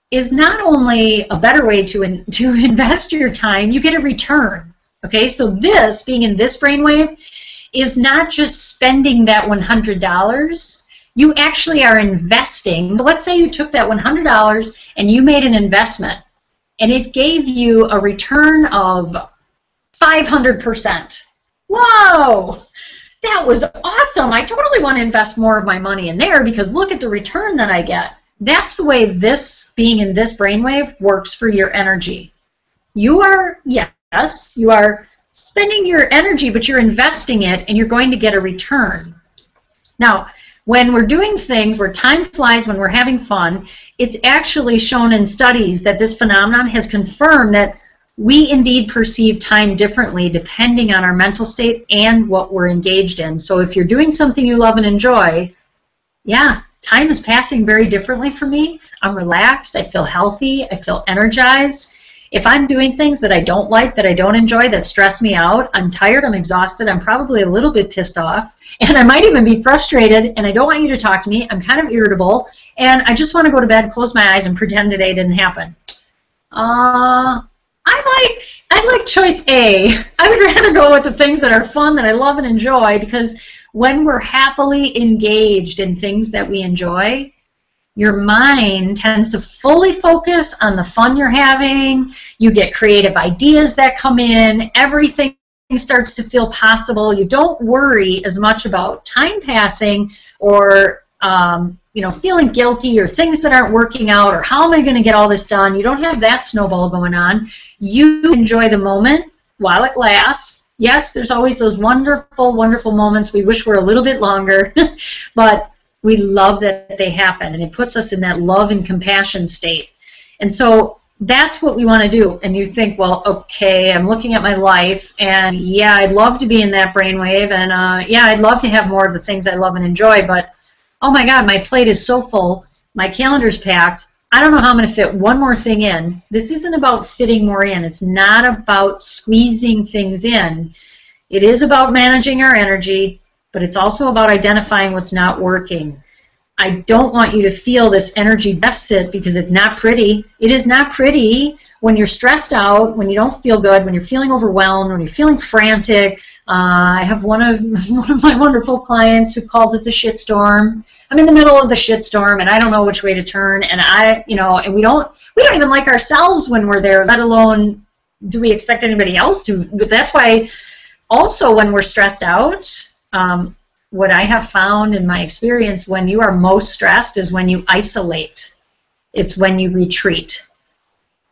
is not only a better way to invest your time, you get a return. Okay, so this, being in this brainwave, is not just spending that $100. You actually are investing. So let's say you took that $100 and you made an investment, and it gave you a return of 500%. Whoa! That was awesome. I totally want to invest more of my money in there because look at the return that I get. That's the way this, being in this brainwave, works for your energy. You are, yes, you are spending your energy, but you're investing it, and you're going to get a return. Now, when we're doing things where time flies when we're having fun, it's actually shown in studies that this phenomenon has confirmed that we indeed perceive time differently depending on our mental state and what we're engaged in. So if you're doing something you love and enjoy, yeah, time is passing very differently for me. I'm relaxed, I feel healthy, I feel energized. If I'm doing things that I don't like, that I don't enjoy, that stress me out, I'm tired, I'm exhausted, I'm probably a little bit pissed off, and I might even be frustrated, and I don't want you to talk to me, I'm kind of irritable, and I just want to go to bed, close my eyes, and pretend today didn't happen. I like choice A. I would rather go with the things that are fun, that I love and enjoy, because when we're happily engaged in things that we enjoy, your mind tends to fully focus on the fun you're having. You get creative ideas that come in. Everything starts to feel possible. You don't worry as much about time passing or feeling guilty or things that aren't working out or how am I going to get all this done. You don't have that snowball going on. You enjoy the moment while it lasts. Yes, there's always those wonderful, wonderful moments we wish were a little bit longer, but we love that they happen, and it puts us in that love and compassion state. And so that's what we want to do. And you think, well, okay, I'm looking at my life, and yeah, I'd love to be in that brainwave, and yeah, I'd love to have more of the things I love and enjoy, but oh my God, my plate is so full, my calendar's packed, I don't know how I'm going to fit one more thing in. This isn't about fitting more in. It's not about squeezing things in. It is about managing our energy, but it's also about identifying what's not working. I don't want you to feel this energy deficit because it's not pretty. It is not pretty when you're stressed out, when you don't feel good, when you're feeling overwhelmed, when you're feeling frantic. I have one of my wonderful clients who calls it the shitstorm. I'm in the middle of the shitstorm and I don't know which way to turn, and and we don't even like ourselves when we're there, let alone do we expect anybody else to. But that's why also when we're stressed out, what I have found in my experience, when you are most stressed is when you isolate. It's when you retreat.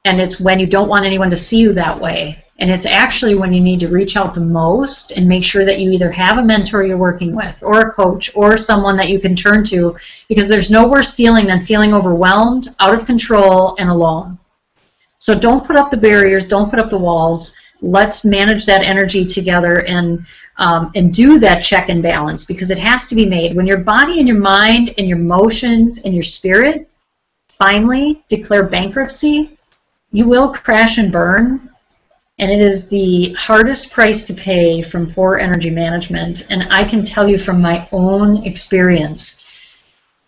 And it's when you don't want anyone to see you that way. And it's actually when you need to reach out the most and make sure that you either have a mentor you're working with or a coach or someone that you can turn to, because there's no worse feeling than feeling overwhelmed, out of control, and alone. So don't put up the barriers, don't put up the walls. Let's manage that energy together and do that check and balance, because it has to be made. When your body and your mind and your emotions and your spirit finally declare bankruptcy, you will crash and burn, and it is the hardest price to pay from poor energy management. And I can tell you from my own experience,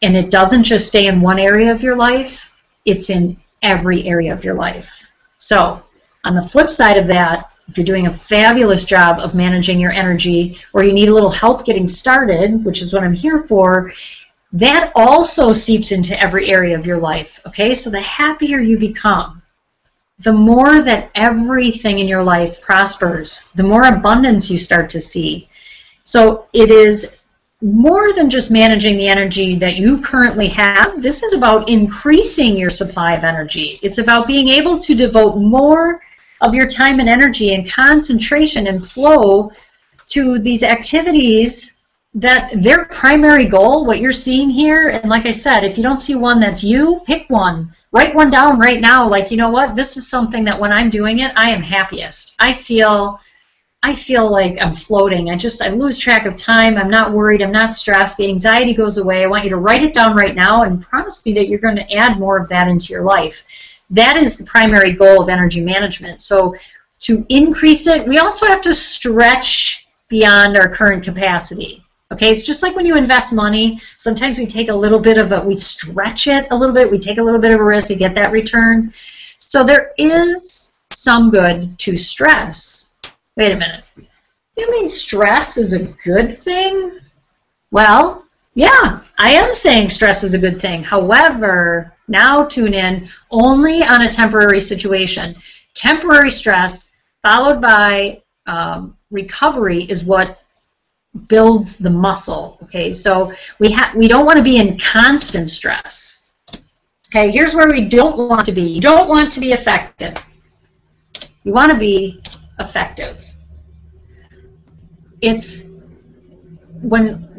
and it doesn't just stay in one area of your life, it's in every area of your life. So on the flip side of that, if you're doing a fabulous job of managing your energy, or you need a little help getting started, which is what I'm here for, that also seeps into every area of your life. Okay, so the happier you become, the more that everything in your life prospers, the more abundance you start to see. So it is more than just managing the energy that you currently have. This is about increasing your supply of energy. It's about being able to devote more of your time and energy and concentration and flow to these activities that their primary goal, what you're seeing here, and like I said, if you don't see one that's you, pick one. Write one down right now, like, you know what, this is something that when I'm doing it, I am happiest. I feel like I'm floating. I lose track of time. I'm not worried. I'm not stressed. The anxiety goes away. I want you to write it down right now and promise me that you're going to add more of that into your life. That is the primary goal of energy management. So to increase it, we also have to stretch beyond our current capacity. Okay, it's just like when you invest money. Sometimes we take a little bit of we stretch it a little bit. We take a little bit of a risk to get that return. So there is some good to stress. Wait a minute. You mean stress is a good thing? Well, yeah, I am saying stress is a good thing. However, now tune in only on a temporary situation. Temporary stress followed by recovery is what builds the muscle. Okay, so we don't want to be in constant stress. Okay, here's where we don't want to be. You don't want to be effective. You want to be effective. It's when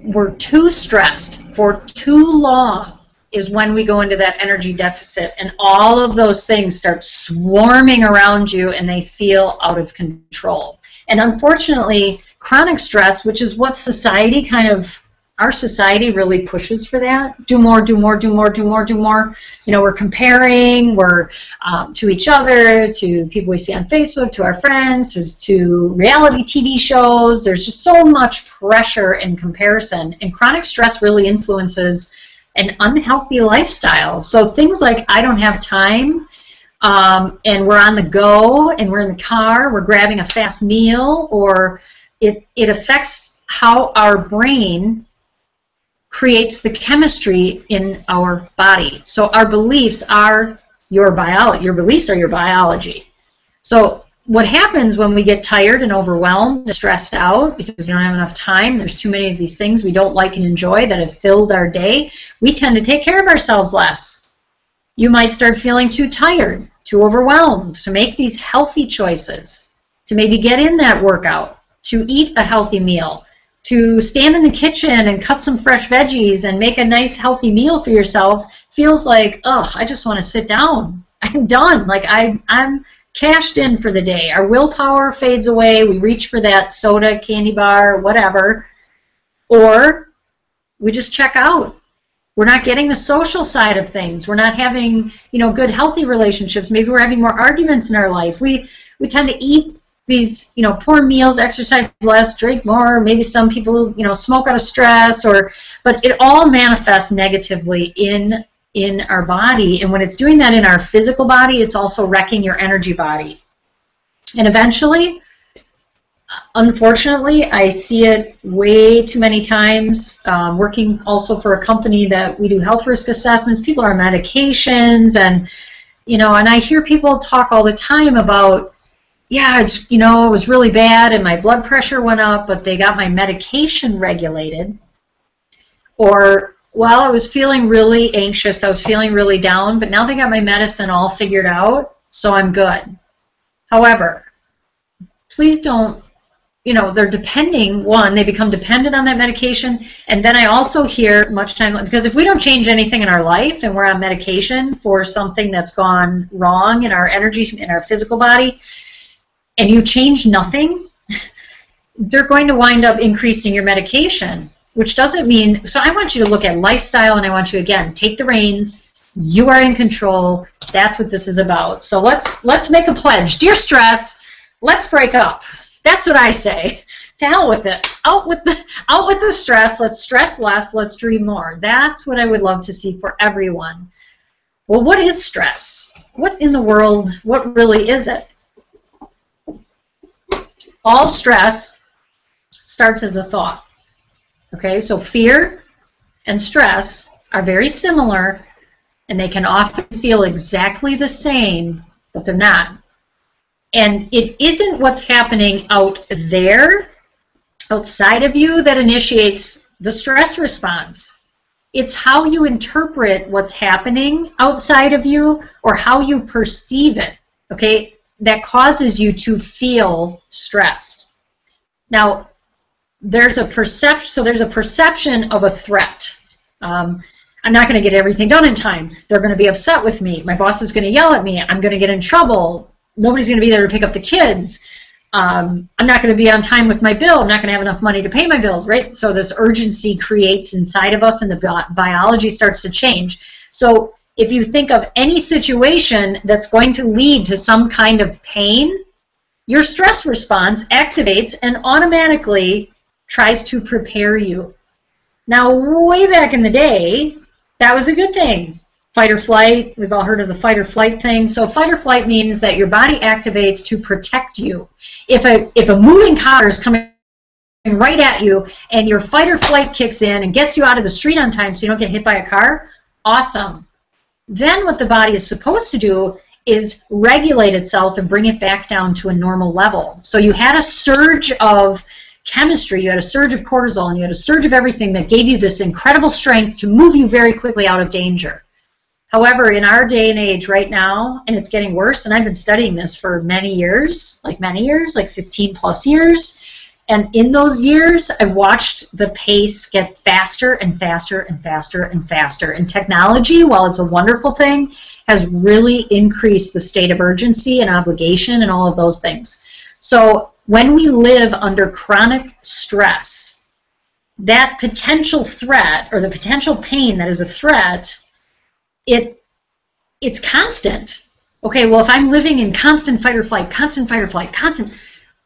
we're too stressed for too long is when we go into that energy deficit, and all of those things start swarming around you and they feel out of control. And unfortunately, chronic stress, which is what society kind of our society really pushes for that. Do more, do more, do more, do more, do more. You know, we're comparing, we're to each other, to people we see on Facebook, to our friends, to reality TV shows. There's just so much pressure and comparison. And chronic stress really influences an unhealthy lifestyle. So things like I don't have time, and we're on the go, and we're in the car, we're grabbing a fast meal, or it affects how our brain creates the chemistry in our body. So our beliefs are your biology. Your beliefs are your biology. So what happens when we get tired and overwhelmed and stressed out because we don't have enough time, there's too many of these things we don't like and enjoy that have filled our day, we tend to take care of ourselves less. You might start feeling too tired, too overwhelmed to make these healthy choices, to maybe get in that workout, to eat a healthy meal, to stand in the kitchen and cut some fresh veggies and make a nice healthy meal for yourself. Feels like, ugh, I just want to sit down. I'm done. Like I'm cashed in for the day. Our willpower fades away. We reach for that soda, candy bar, whatever. Or we just check out. We're not getting the social side of things. We're not having, you know, good, healthy relationships. Maybe we're having more arguments in our life. We tend to eat these, you know, poor meals, exercise less, drink more. Maybe some people, you know, smoke out of stress, but it all manifests negatively in our body. And when it's doing that in our physical body, it's also wrecking your energy body. And eventually, unfortunately, I see it way too many times. Working also for a company that we do health risk assessments, people are on medications, and, you know, and I hear people talk all the time about, yeah, it's, you know, it was really bad and my blood pressure went up, but they got my medication regulated. Or, well, I was feeling really anxious, I was feeling really down, but now they got my medicine all figured out, so I'm good. However, please don't, you know, they're depending, one, they become dependent on that medication, and then I also hear much time, because if we don't change anything in our life and we're on medication for something that's gone wrong in our energy, in our physical body, and you change nothing, they're going to wind up increasing your medication, which doesn't mean, so I want you to look at lifestyle, and I want you, again, take the reins. You are in control. That's what this is about. So let's make a pledge. Dear stress, let's break up. That's what I say. To hell with it. Out with the stress. Let's stress less. Let's dream more. That's what I would love to see for everyone. Well, what is stress? What in the world, what really is it? All stress starts as a thought. Okay, so fear and stress are very similar, and they can often feel exactly the same, but they're not. And it isn't what's happening out there, outside of you, that initiates the stress response. It's how you interpret what's happening outside of you, or how you perceive it, okay, that causes you to feel stressed. Now, there's a perception of a threat. I'm not going to get everything done in time. They're going to be upset with me. My boss is going to yell at me. I'm going to get in trouble. Nobody's going to be there to pick up the kids. I'm not going to be on time with my bill. I'm not going to have enough money to pay my bills, right? So this urgency creates inside of us, and the biology starts to change. So if you think of any situation that's going to lead to some kind of pain, your stress response activates and automatically tries to prepare you. Now, way back in the day, that was a good thing. Fight or flight, we've all heard of the fight or flight thing. So fight or flight means that your body activates to protect you. If a moving car is coming right at you and your fight or flight kicks in and gets you out of the street on time so you don't get hit by a car, awesome. Then what the body is supposed to do is regulate itself and bring it back down to a normal level. So you had a surge of chemistry, you had a surge of cortisol, and you had a surge of everything that gave you this incredible strength to move you very quickly out of danger. However, in our day and age right now, and it's getting worse, and I've been studying this for many years, like 15 plus years, and in those years, I've watched the pace get faster and faster and faster and faster. And technology, while it's a wonderful thing, has really increased the state of urgency and obligation and all of those things. So when we live under chronic stress, that potential threat or the potential pain that is a threat, it's constant. Okay, well, if I'm living in constant fight or flight,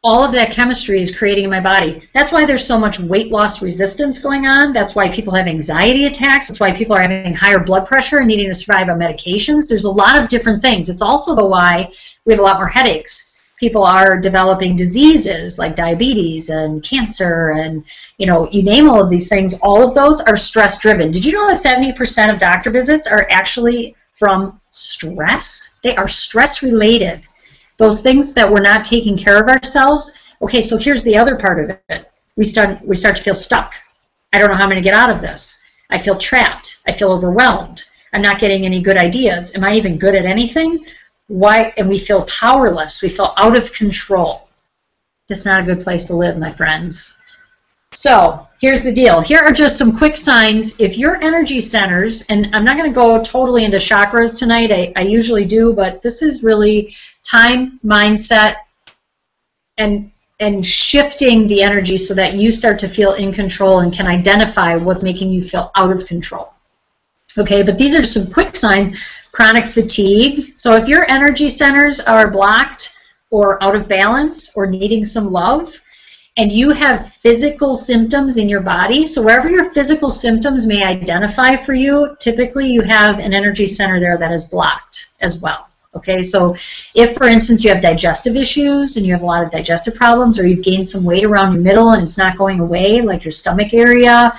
all of that chemistry is creating in my body. That's why there's so much weight loss resistance going on. That's why people have anxiety attacks. That's why people are having higher blood pressure and needing to survive on medications. There's a lot of different things. It's also why we have a lot more headaches. People are developing diseases like diabetes and cancer and, you know, you name all of these things. All of those are stress driven. Did you know that 70% of doctor visits are actually from stress? They are stress related. Those things that we're not taking care of ourselves. Okay, so here's the other part of it. We start to feel stuck. I don't know how I'm going to get out of this. I feel trapped. I feel overwhelmed. I'm not getting any good ideas. Am I even good at anything? Why? And we feel powerless. We feel out of control. That's not a good place to live, my friends. So here's the deal. Here are just some quick signs. If your energy centers, and I'm not going to go totally into chakras tonight, I usually do, but this is really time, mindset, and shifting the energy so that you start to feel in control and can identify what's making you feel out of control. Okay, but these are some quick signs. Chronic fatigue. So if your energy centers are blocked or out of balance or needing some love, and you have physical symptoms in your body, so wherever your physical symptoms may identify for you, typically you have an energy center there that is blocked as well. Okay, so if, for instance, you have digestive issues and you have a lot of digestive problems, or you've gained some weight around your middle and it's not going away, like your stomach area,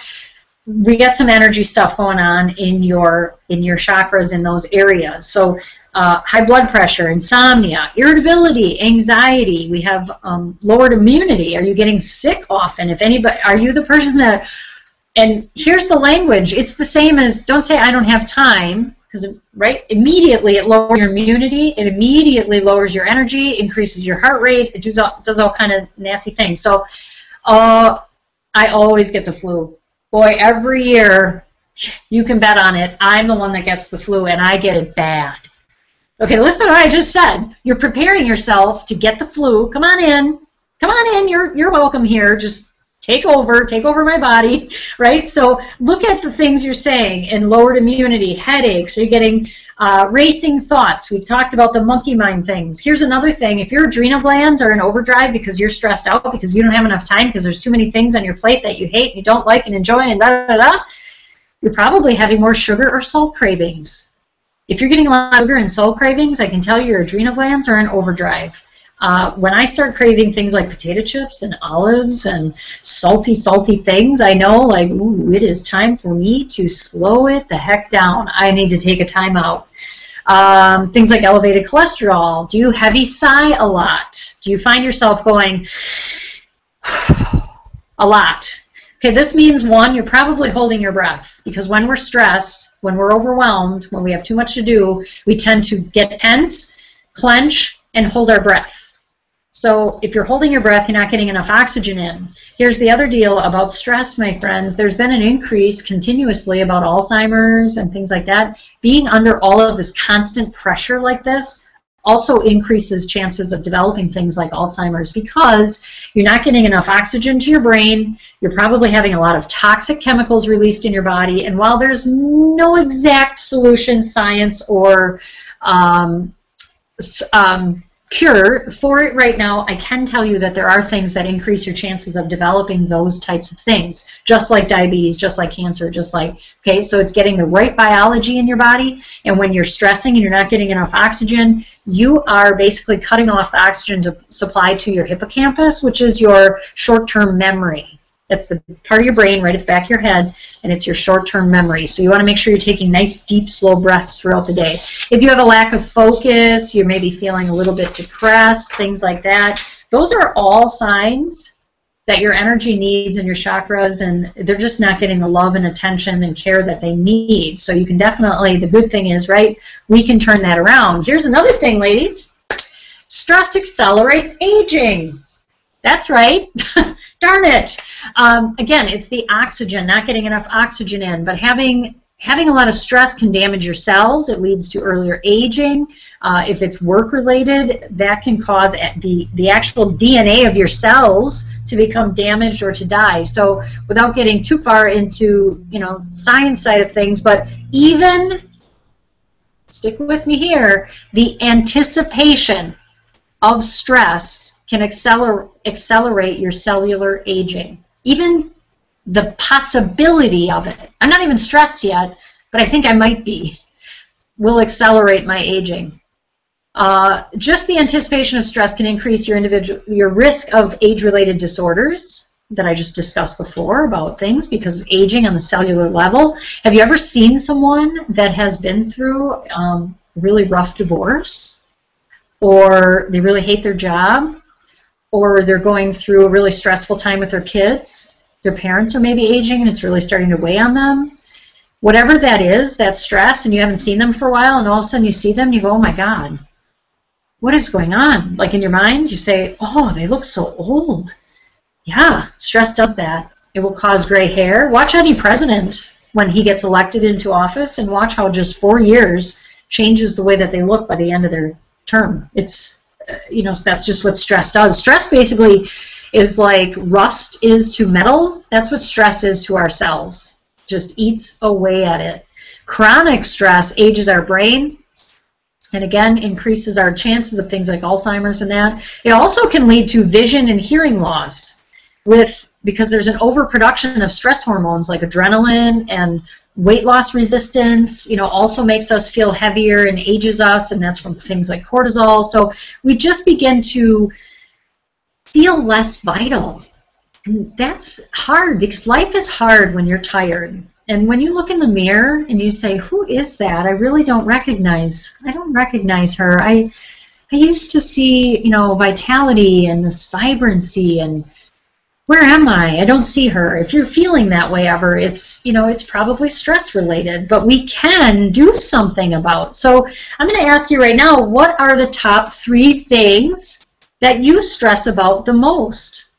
we got some energy stuff going on in your chakras in those areas. So high blood pressure, insomnia, irritability, anxiety. We have lowered immunity. Are you getting sick often? If anybody, are you the person that? And here's the language. It's the same as don't say I don't have time, because right immediately it lowers your immunity. It immediately lowers your energy, increases your heart rate. It does all kind of nasty things. So I always get the flu. Boy, every year, you can bet on it, I'm the one that gets the flu, and I get it bad. Okay, listen to what I just said. You're preparing yourself to get the flu. Come on in. Come on in. You're welcome here. Just take over my body, right? So look at the things you're saying. And lowered immunity, headaches. Are you getting racing thoughts? We've talked about the monkey mind things. Here's another thing. If your adrenal glands are in overdrive because you're stressed out because you don't have enough time because there's too many things on your plate that you hate and you don't like and enjoy and da-da-da-da, you're probably having more sugar or salt cravings. If you're getting a lot of sugar and salt cravings, I can tell you your adrenal glands are in overdrive. When I start craving things like potato chips and olives and salty things, I know, like, ooh, it is time for me to slow it the heck down. I need to take a time out. Things like elevated cholesterol. Do you heavy sigh a lot? Do you find yourself going a lot? Okay, this means, one, you're probably holding your breath, because when we're stressed, when we're overwhelmed, when we have too much to do, we tend to get tense, clench, and hold our breath. So if you're holding your breath, you're not getting enough oxygen in. Here's the other deal about stress, my friends. There's been an increase continuously about Alzheimer's and things like that. Being under all of this constant pressure like this also increases chances of developing things like Alzheimer's, because you're not getting enough oxygen to your brain. You're probably having a lot of toxic chemicals released in your body. And while there's no exact solution, science, or cure for it right now, I can tell you that there are things that increase your chances of developing those types of things, just like diabetes, just like cancer, just like, okay, so it's getting the right biology in your body, and when you're stressing and you're not getting enough oxygen, you are basically cutting off the oxygen supply to your hippocampus, which is your short-term memory. That's the part of your brain right at the back of your head, and it's your short-term memory. So you want to make sure you're taking nice, deep, slow breaths throughout the day. If you have a lack of focus, you're maybe feeling a little bit depressed, things like that, those are all signs that your energy needs and your chakras, and they're just not getting the love and attention and care that they need. So you can definitely, the good thing is, right, we can turn that around. Here's another thing, ladies. Stress accelerates aging. That's right. Darn it. Again, it's the oxygen, not getting enough oxygen in, but having a lot of stress can damage your cells. It leads to earlier aging. If it's work-related, that can cause the actual DNA of your cells to become damaged or to die. So without getting too far into, you know, science side of things, but even, stick with me here, the anticipation of stress can accelerate your cellular aging. Even the possibility of it, I'm not even stressed yet, but I think I might be, will accelerate my aging. Just the anticipation of stress can increase your risk of age-related disorders that I just discussed before about things because of aging on the cellular level. Have you ever seen someone that has been through a really rough divorce, or they really hate their job, or they're going through a really stressful time with their kids? Their parents are maybe aging and it's really starting to weigh on them. Whatever that is, that stress, and you haven't seen them for a while, and all of a sudden you see them and you go, oh my God, what is going on? Like in your mind, you say, oh, they look so old. Yeah, stress does that. It will cause gray hair. Watch any president when he gets elected into office, and watch how just 4 years changes the way that they look by the end of their term. It's, you know, that's just what stress does. Stress basically is like rust is to metal. That's what stress is to our cells. Just eats away at it. Chronic stress ages our brain, and again increases our chances of things like Alzheimer's and that. It also can lead to vision and hearing loss because there's an overproduction of stress hormones like adrenaline, and weight loss resistance, you know, also makes us feel heavier and ages us, and that's from things like cortisol. So we just begin to feel less vital. And that's hard because life is hard when you're tired. And when you look in the mirror and you say, who is that? I really don't recognize her. I used to see, you know, vitality and this vibrancy, and where am I? I don't see her. If you're feeling that way ever, it's, you know, it's probably stress related, but we can do something about. So I'm going to ask you right now, what are the top 3 things that you stress about the most?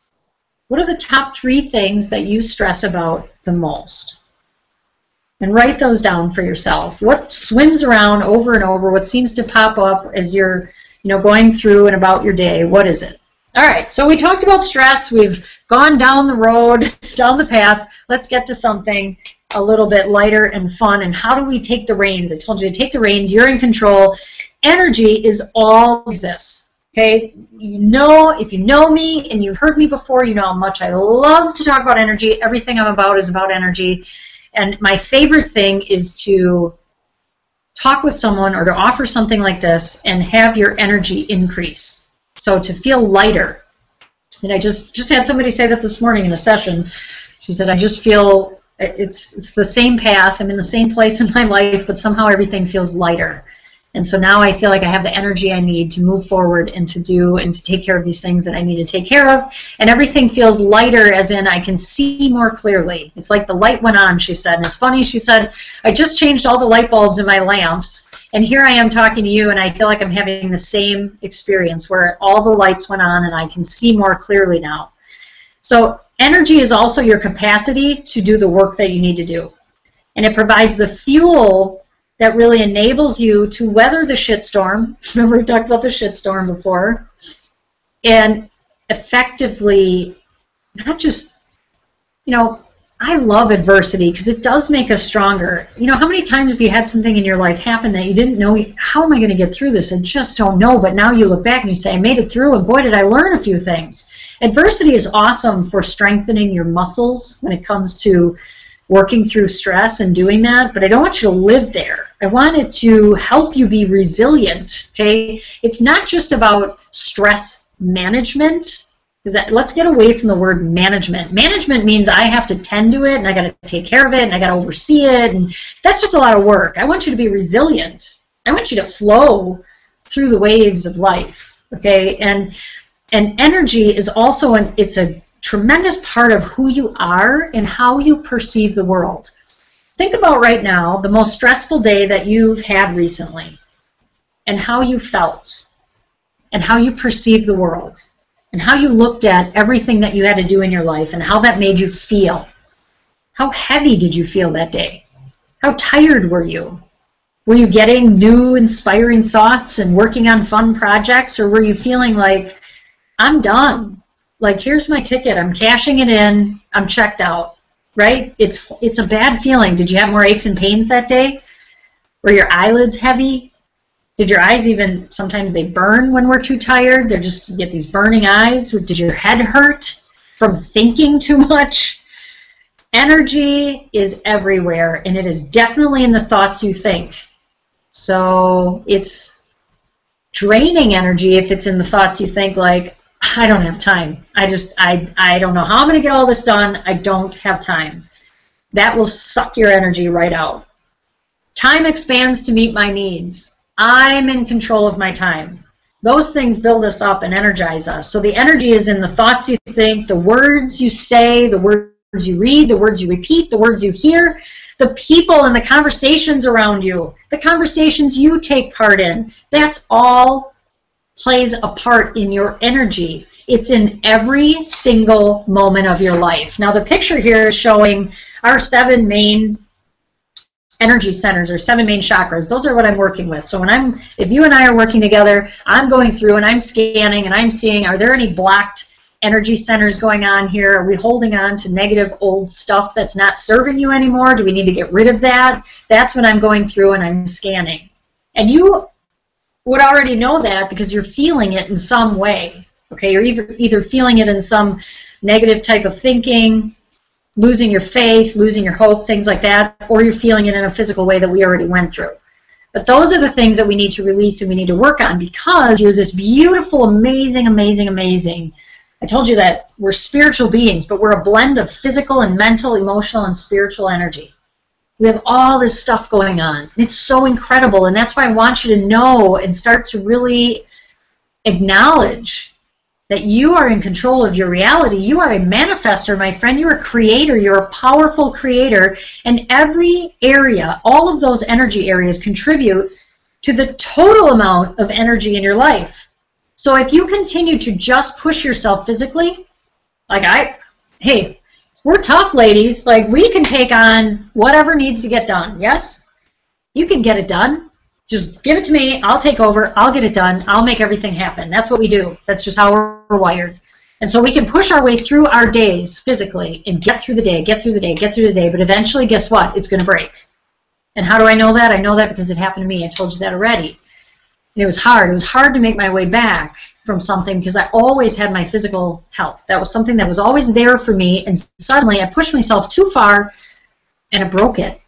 What are the top 3 things that you stress about the most? And write those down for yourself. What swims around over and over? What seems to pop up as you're, you know, going through and about your day? What is it? All right, so we talked about stress. We've gone down the road, down the path. Let's get to something a little bit lighter and fun. And how do we take the reins? I told you to take the reins. You're in control. Energy is all exists. Okay, you know, if you know me and you've heard me before, you know how much I love to talk about energy. Everything I'm about is about energy. And my favorite thing is to talk with someone or to offer something like this and have your energy increase. So to feel lighter. And I just had somebody say that this morning in a session. She said, I just feel it's the same path. I'm in the same place in my life, but somehow everything feels lighter. And so now I feel like I have the energy I need to move forward and to do and to take care of these things that I need to take care of. And everything feels lighter, as in I can see more clearly. It's like the light went on, she said. And it's funny, she said, I just changed all the light bulbs in my lamps, and here I am talking to you, and I feel like I'm having the same experience where all the lights went on and I can see more clearly now. So energy is also your capacity to do the work that you need to do. And it provides the fuel that really enables you to weather the shitstorm. Remember we talked about the shitstorm before. And effectively, not just, you know, I love adversity because it does make us stronger. You know, how many times have you had something in your life happen that you didn't know, how am I going to get through this? I just don't know. But now you look back and you say, I made it through, and boy, did I learn a few things. Adversity is awesome for strengthening your muscles when it comes to working through stress and doing that, but I don't want you to live there. I want it to help you be resilient, okay? It's not just about stress management, because let's get away from the word management. Management means I have to tend to it, and I got to take care of it, and I got to oversee it, and that's just a lot of work. I want you to be resilient. I want you to flow through the waves of life, okay? And energy is also it's a tremendous part of who you are and how you perceive the world. Think about right now the most stressful day that you've had recently, and how you felt, and how you perceived the world, and how you looked at everything that you had to do in your life, and how that made you feel. How heavy did you feel that day? How tired were you? Were you getting new, inspiring thoughts and working on fun projects, or were you feeling like, I'm done? like, here's my ticket. I'm cashing it in. I'm checked out, right? It's a bad feeling. Did you have more aches and pains that day? Were your eyelids heavy? Did your eyes even, sometimes they burn when we're too tired. They're just, you get these burning eyes. Did your head hurt from thinking too much? Energy is everywhere, and it is definitely in the thoughts you think. So it's draining energy if it's in the thoughts you think, like, I don't have time. I don't know how I'm going to get all this done. I don't have time. That will suck your energy right out. Time expands to meet my needs. I'm in control of my time. Those things build us up and energize us. So the energy is in the thoughts you think, the words you say, the words you read, the words you repeat, the words you hear, the people and the conversations around you, the conversations you take part in. That's all plays a part in your energy. It's in every single moment of your life. Now the picture here is showing our 7 main energy centers, or 7 main chakras. Those are what I'm working with. So if you and I are working together, I'm going through and I'm scanning and I'm seeing, are there any blocked energy centers going on here? Are we holding on to negative old stuff that's not serving you anymore? Do we need to get rid of that? That's when I'm going through and I'm scanning. And you would already know that because you're feeling it in some way. Okay, you're either feeling it in some negative type of thinking, losing your faith, losing your hope, things like that, or you're feeling it in a physical way that we already went through. But those are the things that we need to release and we need to work on, because you're this beautiful, amazing, amazing, amazing. I told you that we're spiritual beings, but we're a blend of physical and mental, emotional, and spiritual energy. We have all this stuff going on. It's so incredible, and that's why I want you to know and start to really acknowledge that you are in control of your reality. You are a manifestor, my friend. You're a creator. You're a powerful creator. And every area, all of those energy areas contribute to the total amount of energy in your life. So if you continue to just push yourself physically, like hey, we're tough ladies. Like, we can take on whatever needs to get done. Yes? You can get it done. Just give it to me, I'll take over, I'll get it done, I'll make everything happen. That's what we do. That's just how we're wired. And so we can push our way through our days physically and get through the day, get through the day, get through the day, but eventually, guess what? It's going to break. And how do I know that? I know that because it happened to me. I told you that already. And it was hard. It was hard to make my way back from something because I always had my physical health. That was something that was always there for me, and suddenly I pushed myself too far and I broke it.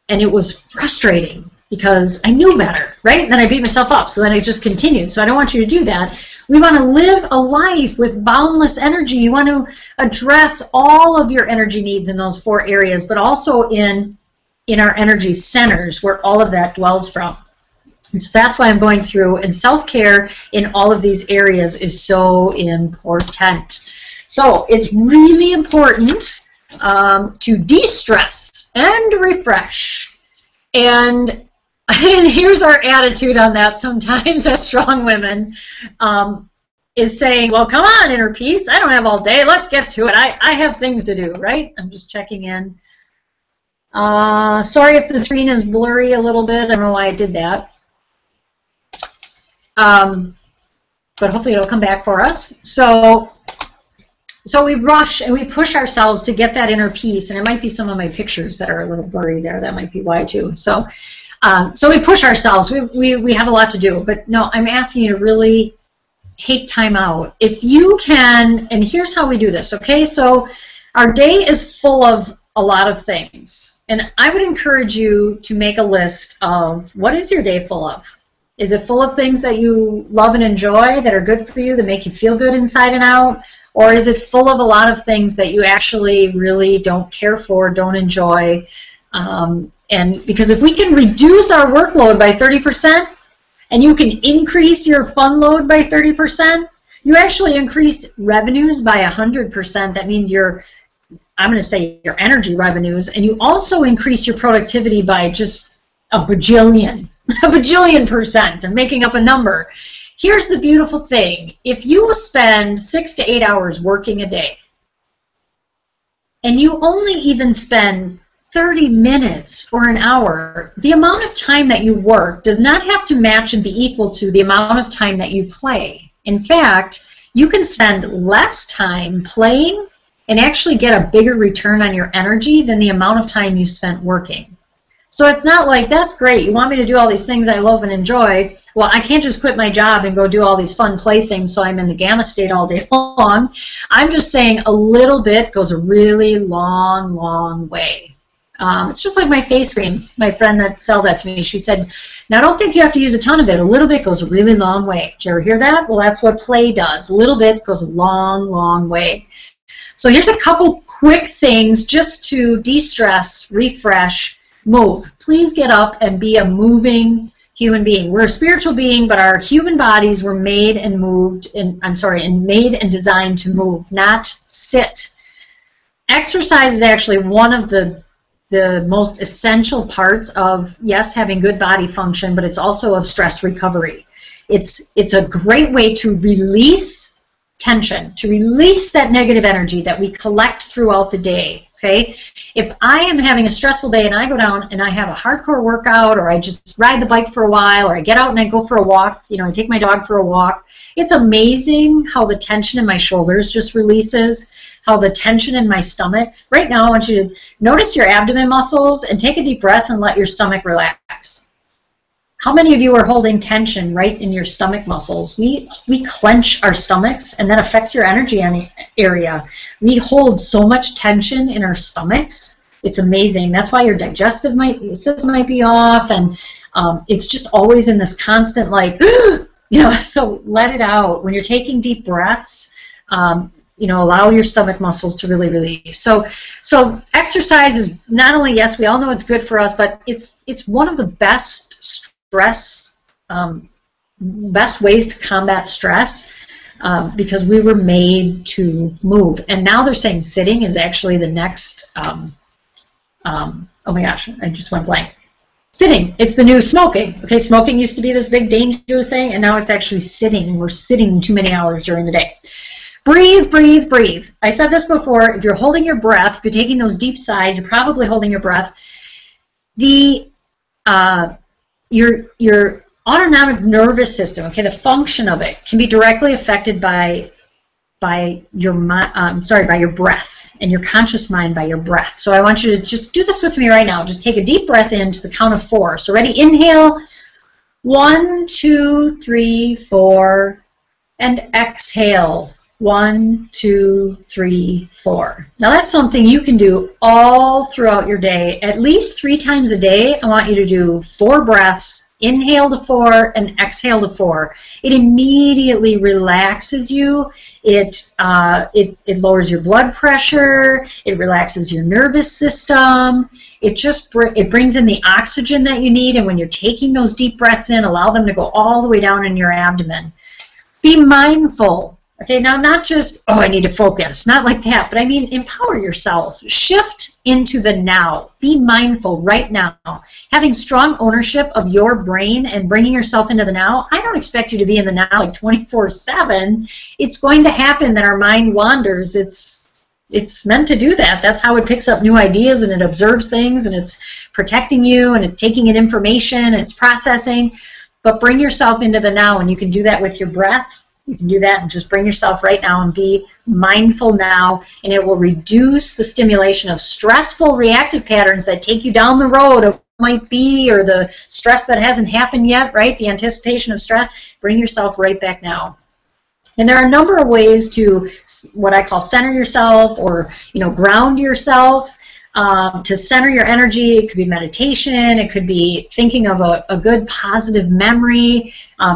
And it was frustrating, because I knew better, right? And then I beat myself up, so then I just continued. So I don't want you to do that. We want to live a life with boundless energy. You want to address all of your energy needs in those 4 areas, but also in our energy centers where all of that dwells from. And so that's why I'm going through, and self-care in all of these areas is so important. So it's really important to de-stress and refresh. And here's our attitude on that sometimes as strong women, is saying, well, come on, inner peace, I don't have all day, let's get to it, I have things to do, right? I'm just checking in. Sorry if the screen is blurry a little bit, I don't know why I did that. But hopefully it'll come back for us. So we rush and we push ourselves to get that inner peace, and it might be some of my pictures that are a little blurry there, that might be why too. So we push ourselves. We have a lot to do, but no, I'm asking you to really take time out. If you can, and here's how we do this, okay? So our day is full of a lot of things, and I would encourage you to make a list of what is your day full of. Is it full of things that you love and enjoy, that are good for you, that make you feel good inside and out? Or is it full of a lot of things that you actually really don't care for, don't enjoy? And because if we can reduce our workload by 30%, and you can increase your fun load by 30%, you actually increase revenues by 100%. That means I'm going to say your energy revenues, and you also increase your productivity by just a bajillion %. I'm making up a number. Here's the beautiful thing. If you spend 6 to 8 hours working a day, and you only even spend 30 minutes or an hour, the amount of time that you work does not have to match and be equal to the amount of time that you play. In fact, you can spend less time playing and actually get a bigger return on your energy than the amount of time you spent working. So it's not like, that's great, you want me to do all these things I love and enjoy. Well, I can't just quit my job and go do all these fun play things so I'm in the gamma state all day long. I'm just saying a little bit goes a really long, long way. It's just like my face cream. My friend that sells that to me, she said, now don't think you have to use a ton of it. A little bit goes a really long way. Did you ever hear that? Well, that's what play does. A little bit goes a long, long way. So here's a couple quick things just to de-stress, refresh, move. Please get up and be a moving human being. We're a spiritual being, but our human bodies were made and made and designed to move, not sit. Exercise is actually one of the most essential parts of, yes, having good body function, but it's also of stress recovery. It's a great way to release tension, to release that negative energy that we collect throughout the day, okay? If I am having a stressful day and I go down and I have a hardcore workout, or I just ride the bike for a while, or I get out and I go for a walk, you know, I take my dog for a walk, it's amazing how the tension in my shoulders just releases, how the tension in my stomach. Right now, I want you to notice your abdomen muscles and take a deep breath and let your stomach relax. How many of you are holding tension right in your stomach muscles? We clench our stomachs, and that affects your energy area. We hold so much tension in our stomachs. It's amazing. That's why your digestive system might be off, and it's just always in this constant, like, you know, so let it out. When you're taking deep breaths, you know, allow your stomach muscles to really release. So exercise is not only, yes, we all know it's good for us, but it's one of the best stress, best ways to combat stress, because we were made to move. And now they're saying sitting is actually the next, oh my gosh, I just went blank. Sitting, it's the new smoking. Okay, smoking used to be this big danger thing, and now it's actually sitting. We're sitting too many hours during the day. Breathe, breathe, breathe. I said this before, if you're holding your breath, if you're taking those deep sighs, you're probably holding your breath. Your autonomic nervous system, okay, the function of it can be directly affected by your breath, and your conscious mind by your breath. So I want you to just do this with me right now. Just take a deep breath in to the count of 4. So ready? Inhale, 1, 2, 3, 4, and exhale. 1, 2, 3, 4. Now that's something you can do all throughout your day. At least 3 times a day, I want you to do 4 breaths. Inhale to 4 and exhale to 4. It immediately relaxes you. It lowers your blood pressure. It relaxes your nervous system. It brings in the oxygen that you need. And when you're taking those deep breaths in, allow them to go all the way down in your abdomen. Be mindful. Okay, now not just, oh, I need to focus, not like that, but I mean empower yourself. Shift into the now. Be mindful right now. Having strong ownership of your brain and bringing yourself into the now, I don't expect you to be in the now like 24/7. It's going to happen that our mind wanders. It's meant to do that. That's how it picks up new ideas, and it observes things, and it's protecting you, and it's taking in information, and it's processing. But bring yourself into the now, and you can do that with your breath. You can do that and just bring yourself right now and be mindful now, and it will reduce the stimulation of stressful reactive patterns that take you down the road of what might be, or the stress that hasn't happened yet, right? The anticipation of stress. Bring yourself right back now. And there are a number of ways to what I call center yourself, or ground yourself. To center your energy, it could be meditation, it could be thinking of a good positive memory,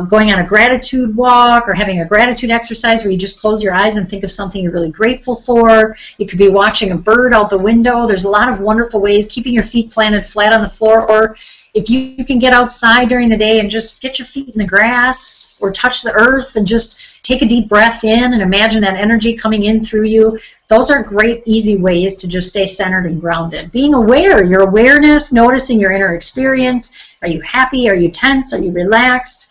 going on a gratitude walk, or having a gratitude exercise where you just close your eyes and think of something you're really grateful for. It could be watching a bird out the window. There's a lot of wonderful ways, keeping your feet planted flat on the floor, or if you can get outside during the day and just get your feet in the grass or touch the earth and just take a deep breath in and imagine that energy coming in through you. Those are great, easy ways to just stay centered and grounded. Being aware, your awareness, noticing your inner experience. Are you happy? Are you tense? Are you relaxed?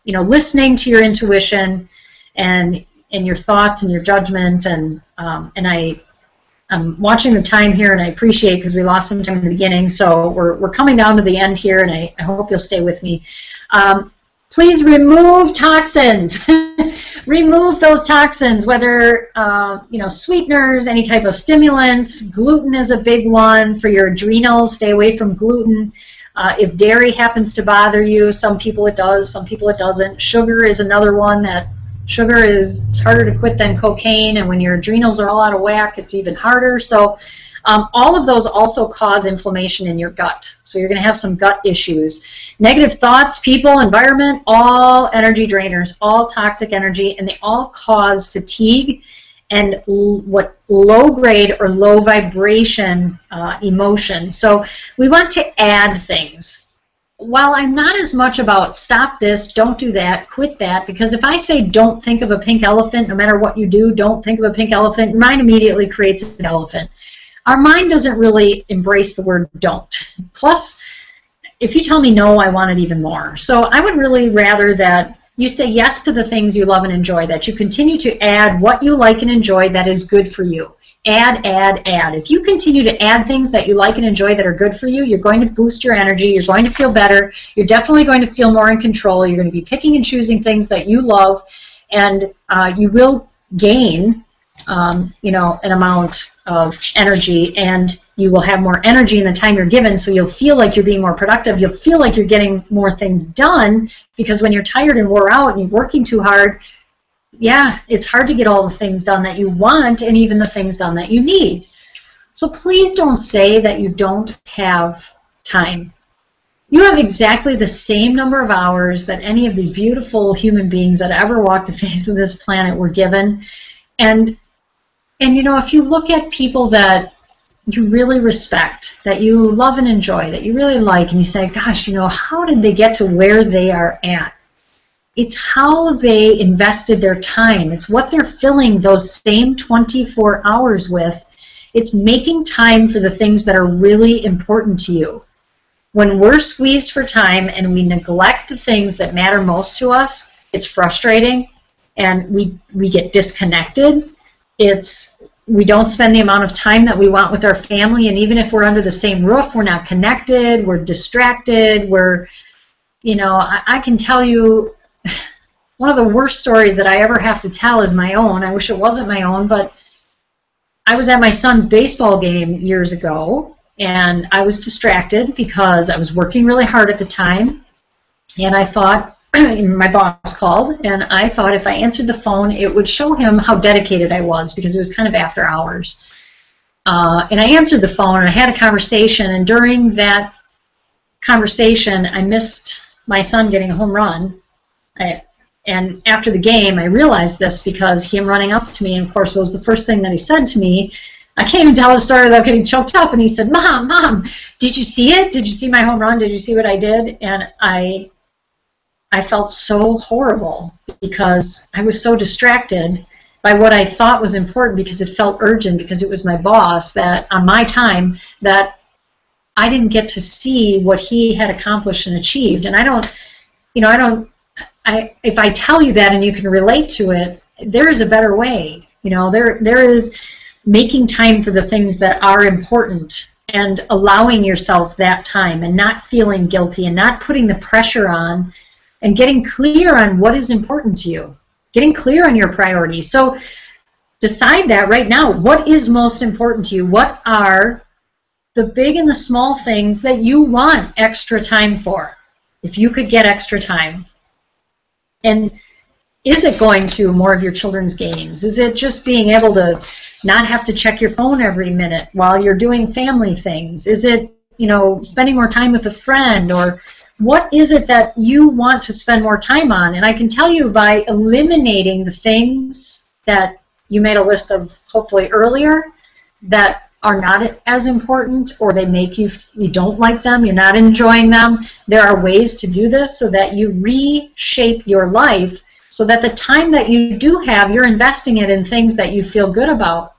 Listening to your intuition and your thoughts and your judgment. And I'm watching the time here, and I appreciate, because we lost some time in the beginning. So we're coming down to the end here, and I hope you'll stay with me. Please remove toxins. remove those toxins, whether you know, sweeteners, any type of stimulants. Gluten is a big one for your adrenals. Stay away from gluten. If dairy happens to bother you, some people it does, some people it doesn't. Sugar is another one. That sugar is harder to quit than cocaine, and when your adrenals are all out of whack, it's even harder. So all of those also cause inflammation in your gut. So you're going to have some gut issues. Negative thoughts, people, environment, all energy drainers, all toxic energy, and they all cause fatigue and what low grade or low vibration emotion. So we want to add things. While I'm not as much about stop this, don't do that, quit that, because if I say don't think of a pink elephant, no matter what you do, don't think of a pink elephant, your mind immediately creates an elephant. Our mind doesn't really embrace the word don't. Plus, if you tell me no, I want it even more. So I would really rather that you say yes to the things you love and enjoy, that you continue to add what you like and enjoy that is good for you. Add, add, add. If you continue to add things that you like and enjoy that are good for you, you're going to boost your energy, you're going to feel better, you're definitely going to feel more in control, you're going to be picking and choosing things that you love, and you will gain you know, an amount of energy, and you will have more energy in the time you're given, so you'll feel like you're being more productive, you'll feel like you're getting more things done, because when you're tired and wore out and you're working too hard, yeah, it's hard to get all the things done that you want and even the things done that you need. So please don't say that you don't have time. You have exactly the same number of hours that any of these beautiful human beings that ever walked the face of this planet were given. And you know, if you look at people that you really respect, that you love and enjoy, that you really like, and you say, gosh, you know, how did they get to where they are at? It's how they invested their time. It's what they're filling those same 24 hours with. It's making time for the things that are really important to you. When we're squeezed for time and we neglect the things that matter most to us, it's frustrating, and we get disconnected. We don't spend the amount of time that we want with our family, and even if we're under the same roof, we're not connected, we're distracted, you know, I can tell you one of the worst stories that I ever have to tell is my own. I wish it wasn't my own, but I was at my son's baseball game years ago, and I was distracted because I was working really hard at the time, and I thought, my boss called, and I thought if I answered the phone, it would show him how dedicated I was, because it was kind of after hours. And I answered the phone, and I had a conversation, and during that conversation, I missed my son getting a home run. And after the game, I realized this because him running up to me, and of course, it was the first thing that he said to me. I can't even tell the story without getting choked up, and he said, Mom, did you see it? Did you see my home run? Did you see what I did? And I felt so horrible because I was so distracted by what I thought was important, because it felt urgent, because it was my boss, that on my time, that I didn't get to see what he had accomplished and achieved. And if I tell you that and you can relate to it, there is a better way. You know, there is making time for the things that are important, and allowing yourself that time, and not feeling guilty, and not putting the pressure on, and getting clear on what is important to you, getting clear on your priorities. So decide that right now. What is most important to you? What are the big and the small things that you want extra time for, if you could get extra time? And is it going to more of your children's games? Is it just being able to not have to check your phone every minute while you're doing family things? Is it, you know, spending more time with a friend? Or what is it that you want to spend more time on? And I can tell you, by eliminating the things that you made a list of hopefully earlier that are not as important, or they make you don't like them, you're not enjoying them, there are ways to do this so that you reshape your life, so that the time that you do have, you're investing it in things that you feel good about.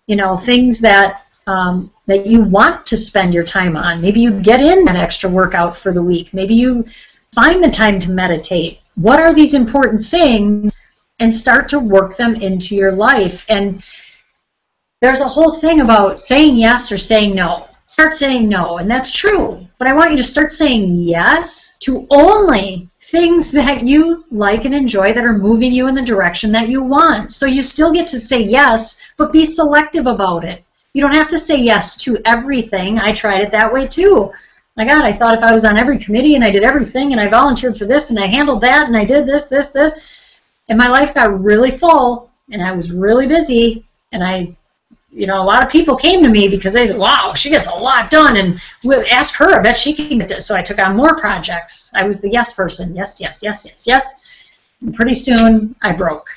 You know, things that that you want to spend your time on. Maybe you get in that extra workout for the week. Maybe you find the time to meditate. What are these important things? And start to work them into your life. And there's a whole thing about saying yes or saying no. Start saying no, and that's true. But I want you to start saying yes to only things that you like and enjoy that are moving you in the direction that you want. So you still get to say yes, but be selective about it. You don't have to say yes to everything. I tried it that way too. My God, I thought if I was on every committee and I did everything and I volunteered for this and I handled that and I did this, and my life got really full and I was really busy, and a lot of people came to me because they said, wow, she gets a lot done, and we'll ask her, I bet she can get this. So I took on more projects. I was the yes person. Yes, yes, yes, yes, yes. And pretty soon I broke.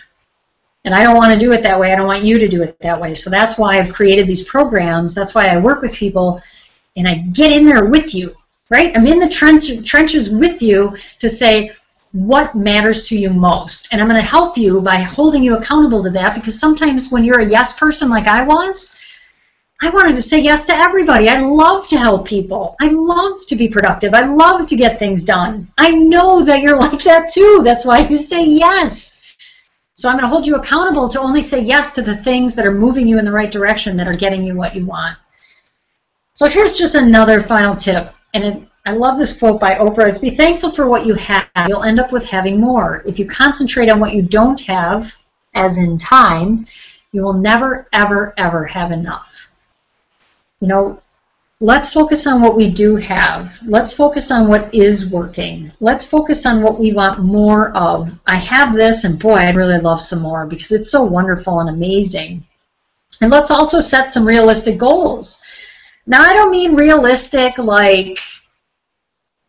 And I don't want to do it that way. I don't want you to do it that way. So that's why I've created these programs. That's why I work with people, and I get in there with you, right? I'm in the trenches with you to say what matters to you most. And I'm going to help you by holding you accountable to that, because sometimes when you're a yes person like I was, I wanted to say yes to everybody. I love to help people. I love to be productive. I love to get things done. I know that you're like that too. That's why you say yes. So I'm going to hold you accountable to only say yes to the things that are moving you in the right direction, that are getting you what you want. So here's just another final tip. And I love this quote by Oprah. It's, be thankful for what you have. You'll end up with having more. If you concentrate on what you don't have, as in time, you will never, ever, ever have enough. Let's focus on what we do have. Let's focus on what is working. Let's focus on what we want more of. I have this, and boy, I'd really love some more because it's so wonderful and amazing. And let's also set some realistic goals. Now, I don't mean realistic like,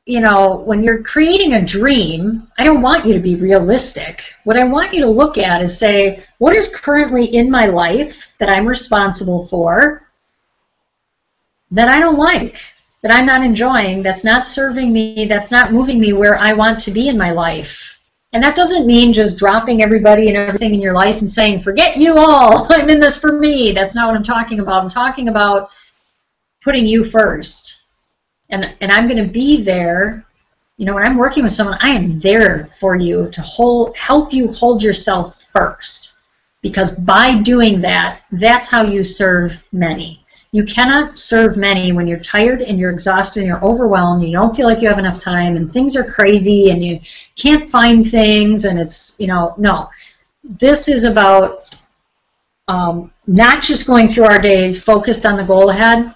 when you're creating a dream, I don't want you to be realistic. What I want you to look at is say, what is currently in my life that I'm responsible for that I don't like, that I'm not enjoying, that's not serving me, that's not moving me where I want to be in my life? And that doesn't mean just dropping everybody and everything in your life and saying, forget you all, I'm in this for me. That's not what I'm talking about. I'm talking about putting you first. And I'm going to be there. When I'm working with someone, I am there for you to help you hold yourself first. Because by doing that, that's how you serve many. You cannot serve many when you're tired and you're exhausted and you're overwhelmed, and you don't feel like you have enough time, and things are crazy and you can't find things, and it's, no. This is about not just going through our days focused on the goal ahead.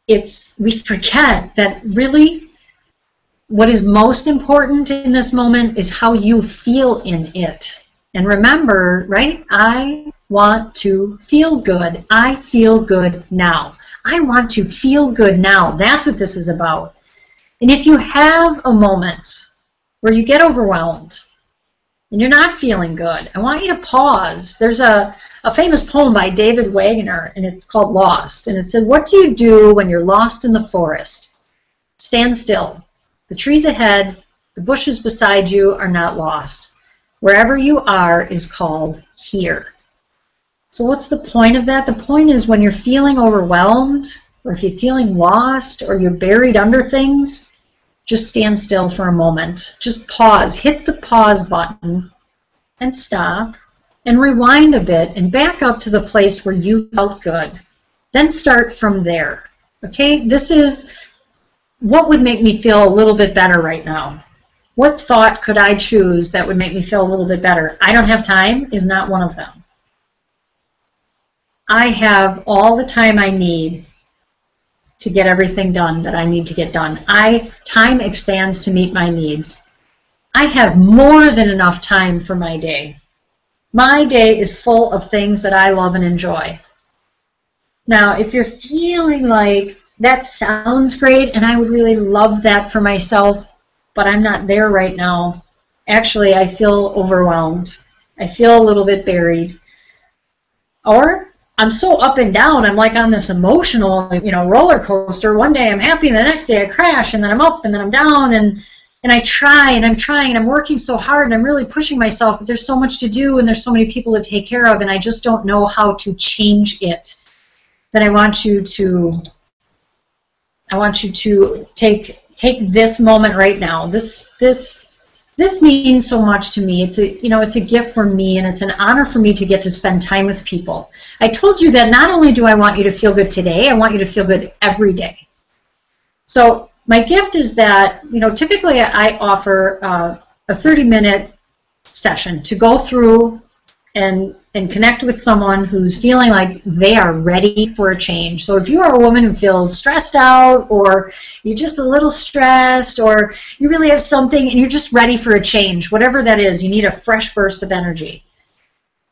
We forget that really what is most important in this moment is how you feel in it. And remember, right, I want to feel good. I feel good now. I want to feel good now. That's what this is about. And if you have a moment where you get overwhelmed and you're not feeling good, I want you to pause. There's a famous poem by David Wagner, and it's called Lost. And it said, what do you do when you're lost in the forest? Stand still. The trees ahead, the bushes beside you are not lost. Wherever you are is called here. So what's the point of that? The point is when you're feeling overwhelmed, or if you're feeling lost, or you're buried under things, just stand still for a moment. Just pause. Hit the pause button and stop. And rewind a bit and back up to the place where you felt good. Then start from there. Okay? This is what would make me feel a little bit better right now. What thought could I choose that would make me feel a little bit better? I don't have time is not one of them. I have all the time I need to get everything done that I need to get done. Time expands to meet my needs. I have more than enough time for my day. My day is full of things that I love and enjoy. Now, if you're feeling like that sounds great and I would really love that for myself, but I'm not there right now, actually I feel overwhelmed. I feel a little bit buried. Or I'm so up and down, I'm like on this emotional, roller coaster. One day I'm happy and the next day I crash, and then I'm up and then I'm down, and I try and I'm trying and I'm working so hard and I'm really pushing myself, but there's so much to do and there's so many people to take care of, and I just don't know how to change it. Then I want you to take this moment right now. This means so much to me. It's a gift for me, and it's an honor for me to get to spend time with people. I told you that not only do I want you to feel good today, I want you to feel good every day. So My gift is that, you know, typically I offer a 30-minute session to go through and connect with someone who's feeling like they are ready for a change. So if you are a woman who feels stressed out, or you're just a little stressed, or you really have something and you're just ready for a change, whatever that is, you need a fresh burst of energy.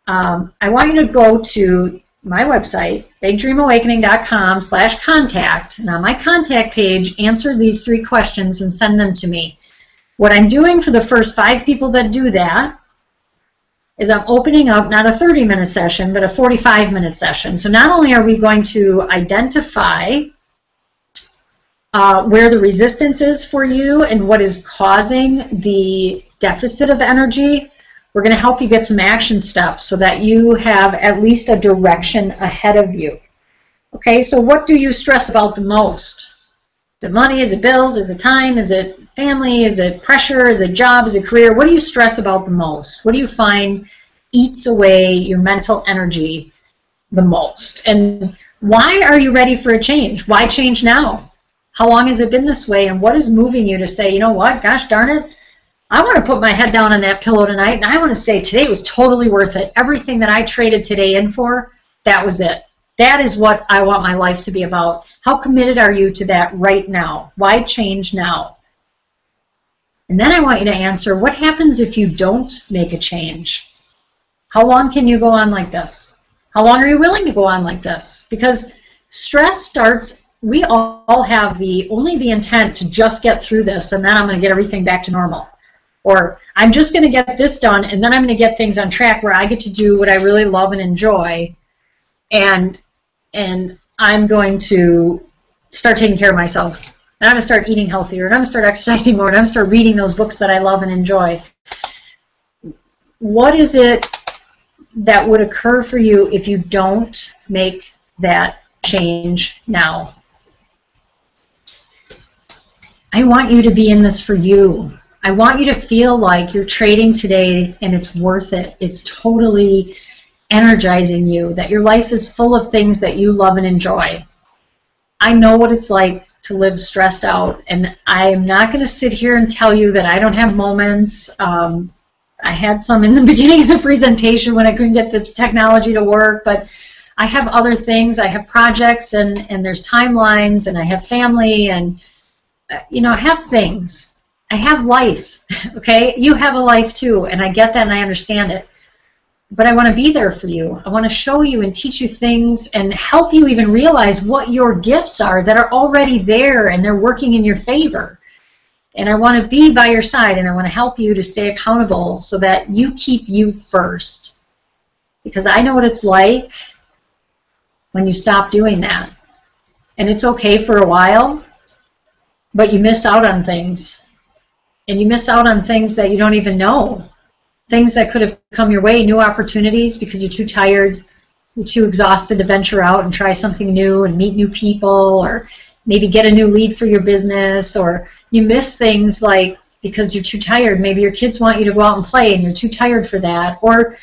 I want you to go to my website, bigdreamawakening.com/contact, and on my contact page, answer these 3 questions and send them to me. What I'm doing for the first 5 people that do that is I'm opening up not a 30-minute session, but a 45-minute session. So not only are we going to identify where the resistance is for you and what is causing the deficit of energy, we're going to help you get some action steps so that you have at least a direction ahead of you. Okay, so what do you stress about the most? Is it money? Is it bills? Is it time? Is it family? Is it pressure? Is it job? Is it career? What do you stress about the most? What do you find eats away your mental energy the most? And why are you ready for a change? Why change now? How long has it been this way? And what is moving you to say, you know what, gosh darn it, I want to put my head down on that pillow tonight, and I want to say today was totally worth it. Everything that I traded today in for, that was it. That is what I want my life to be about. How committed are you to that right now? Why change now? And then I want you to answer, what happens if you don't make a change? How long can you go on like this? How long are you willing to go on like this? Because stress starts, we all have only the intent to just get through this, and then I'm going to get everything back to normal. Or I'm just going to get this done, and then I'm going to get things on track where I get to do what I really love and enjoy, and I'm going to start taking care of myself. And I'm going to start eating healthier, and I'm going to start exercising more, and I'm going to start reading those books that I love and enjoy. What is it that would occur for you if you don't make that change now? I want you to be in this for you. I want you to feel like you're trading today and it's worth it. It's totally energizing you, that your life is full of things that you love and enjoy. I know what it's like to live stressed out, and I'm not going to sit here and tell you that I don't have moments. I had some in the beginning of the presentation when I couldn't get the technology to work, but I have other things. I have projects, and there's timelines, and I have family, and you know, I have things. I have life, okay? You have a life too, and I get that and I understand it. But I want to be there for you. I want to show you and teach you things and help you even realize what your gifts are that are already there and they're working in your favor. And I want to be by your side, and I want to help you to stay accountable so that you keep you first. Because I know what it's like when you stop doing that. And it's okay for a while, but you miss out on things. And you miss out on things that you don't even know. Things that could have come your way, new opportunities, because you're too tired, you're too exhausted to venture out and try something new and meet new people, or maybe get a new lead for your business, or you miss things like because you're too tired. Maybe your kids want you to go out and play and you're too tired for that. Or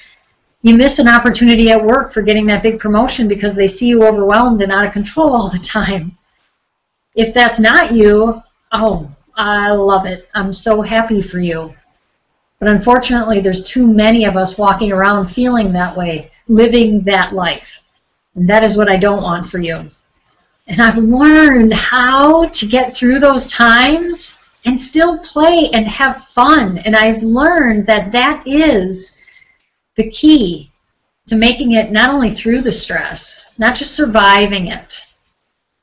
you miss an opportunity at work for getting that big promotion because they see you overwhelmed and out of control all the time. If that's not you, oh, I love it. I'm so happy for you. But unfortunately, there's too many of us walking around feeling that way, living that life. And that is what I don't want for you. And I've learned how to get through those times and still play and have fun. And I've learned that that is the key to making it not only through the stress, not just surviving it,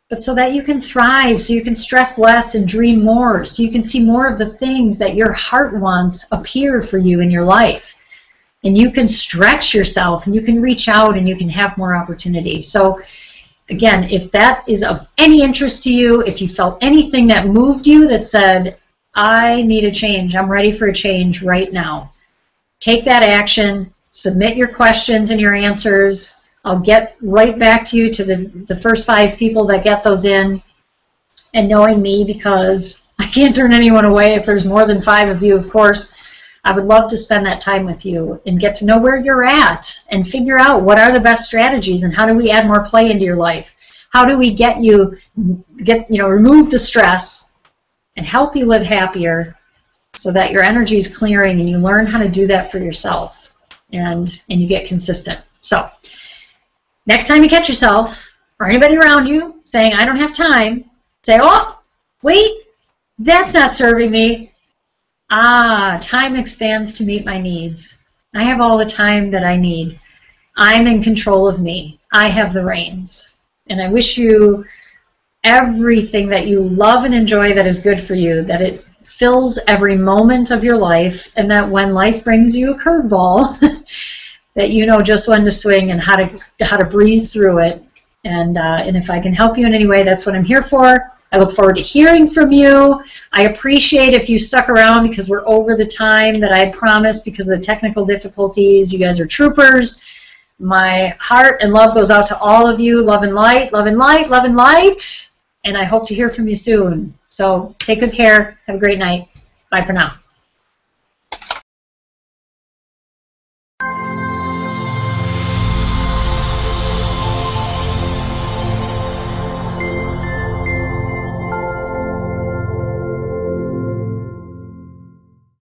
but so that you can thrive, so you can stress less and dream more, so you can see more of the things that your heart wants appear for you in your life. And you can stretch yourself, and you can reach out, and you can have more opportunities. So again, if that is of any interest to you, if you felt anything that moved you that said, I need a change, I'm ready for a change right now, take that action, submit your questions and your answers. I'll get right back to you, to the first 5 people that get those in. And knowing me, because I can't turn anyone away if there's more than 5 of you, of course, I would love to spend that time with you and get to know where you're at and figure out what are the best strategies and how do we add more play into your life. How do we get you, remove the stress and help you live happier so that your energy is clearing and you learn how to do that for yourself and you get consistent. So next time you catch yourself or anybody around you saying, I don't have time, say, oh, wait, that's not serving me. Ah, time expands to meet my needs. I have all the time that I need. I'm in control of me. I have the reins. And I wish you everything that you love and enjoy that is good for you, that it fills every moment of your life, and that when life brings you a curveball, that you know just when to swing and how to breeze through it. And if I can help you in any way, that's what I'm here for. I look forward to hearing from you. I appreciate if you stuck around because we're over the time that I had promised because of the technical difficulties. You guys are troopers. My heart and love goes out to all of you. Love and light, love and light, love and light. And I hope to hear from you soon. So take good care. Have a great night. Bye for now.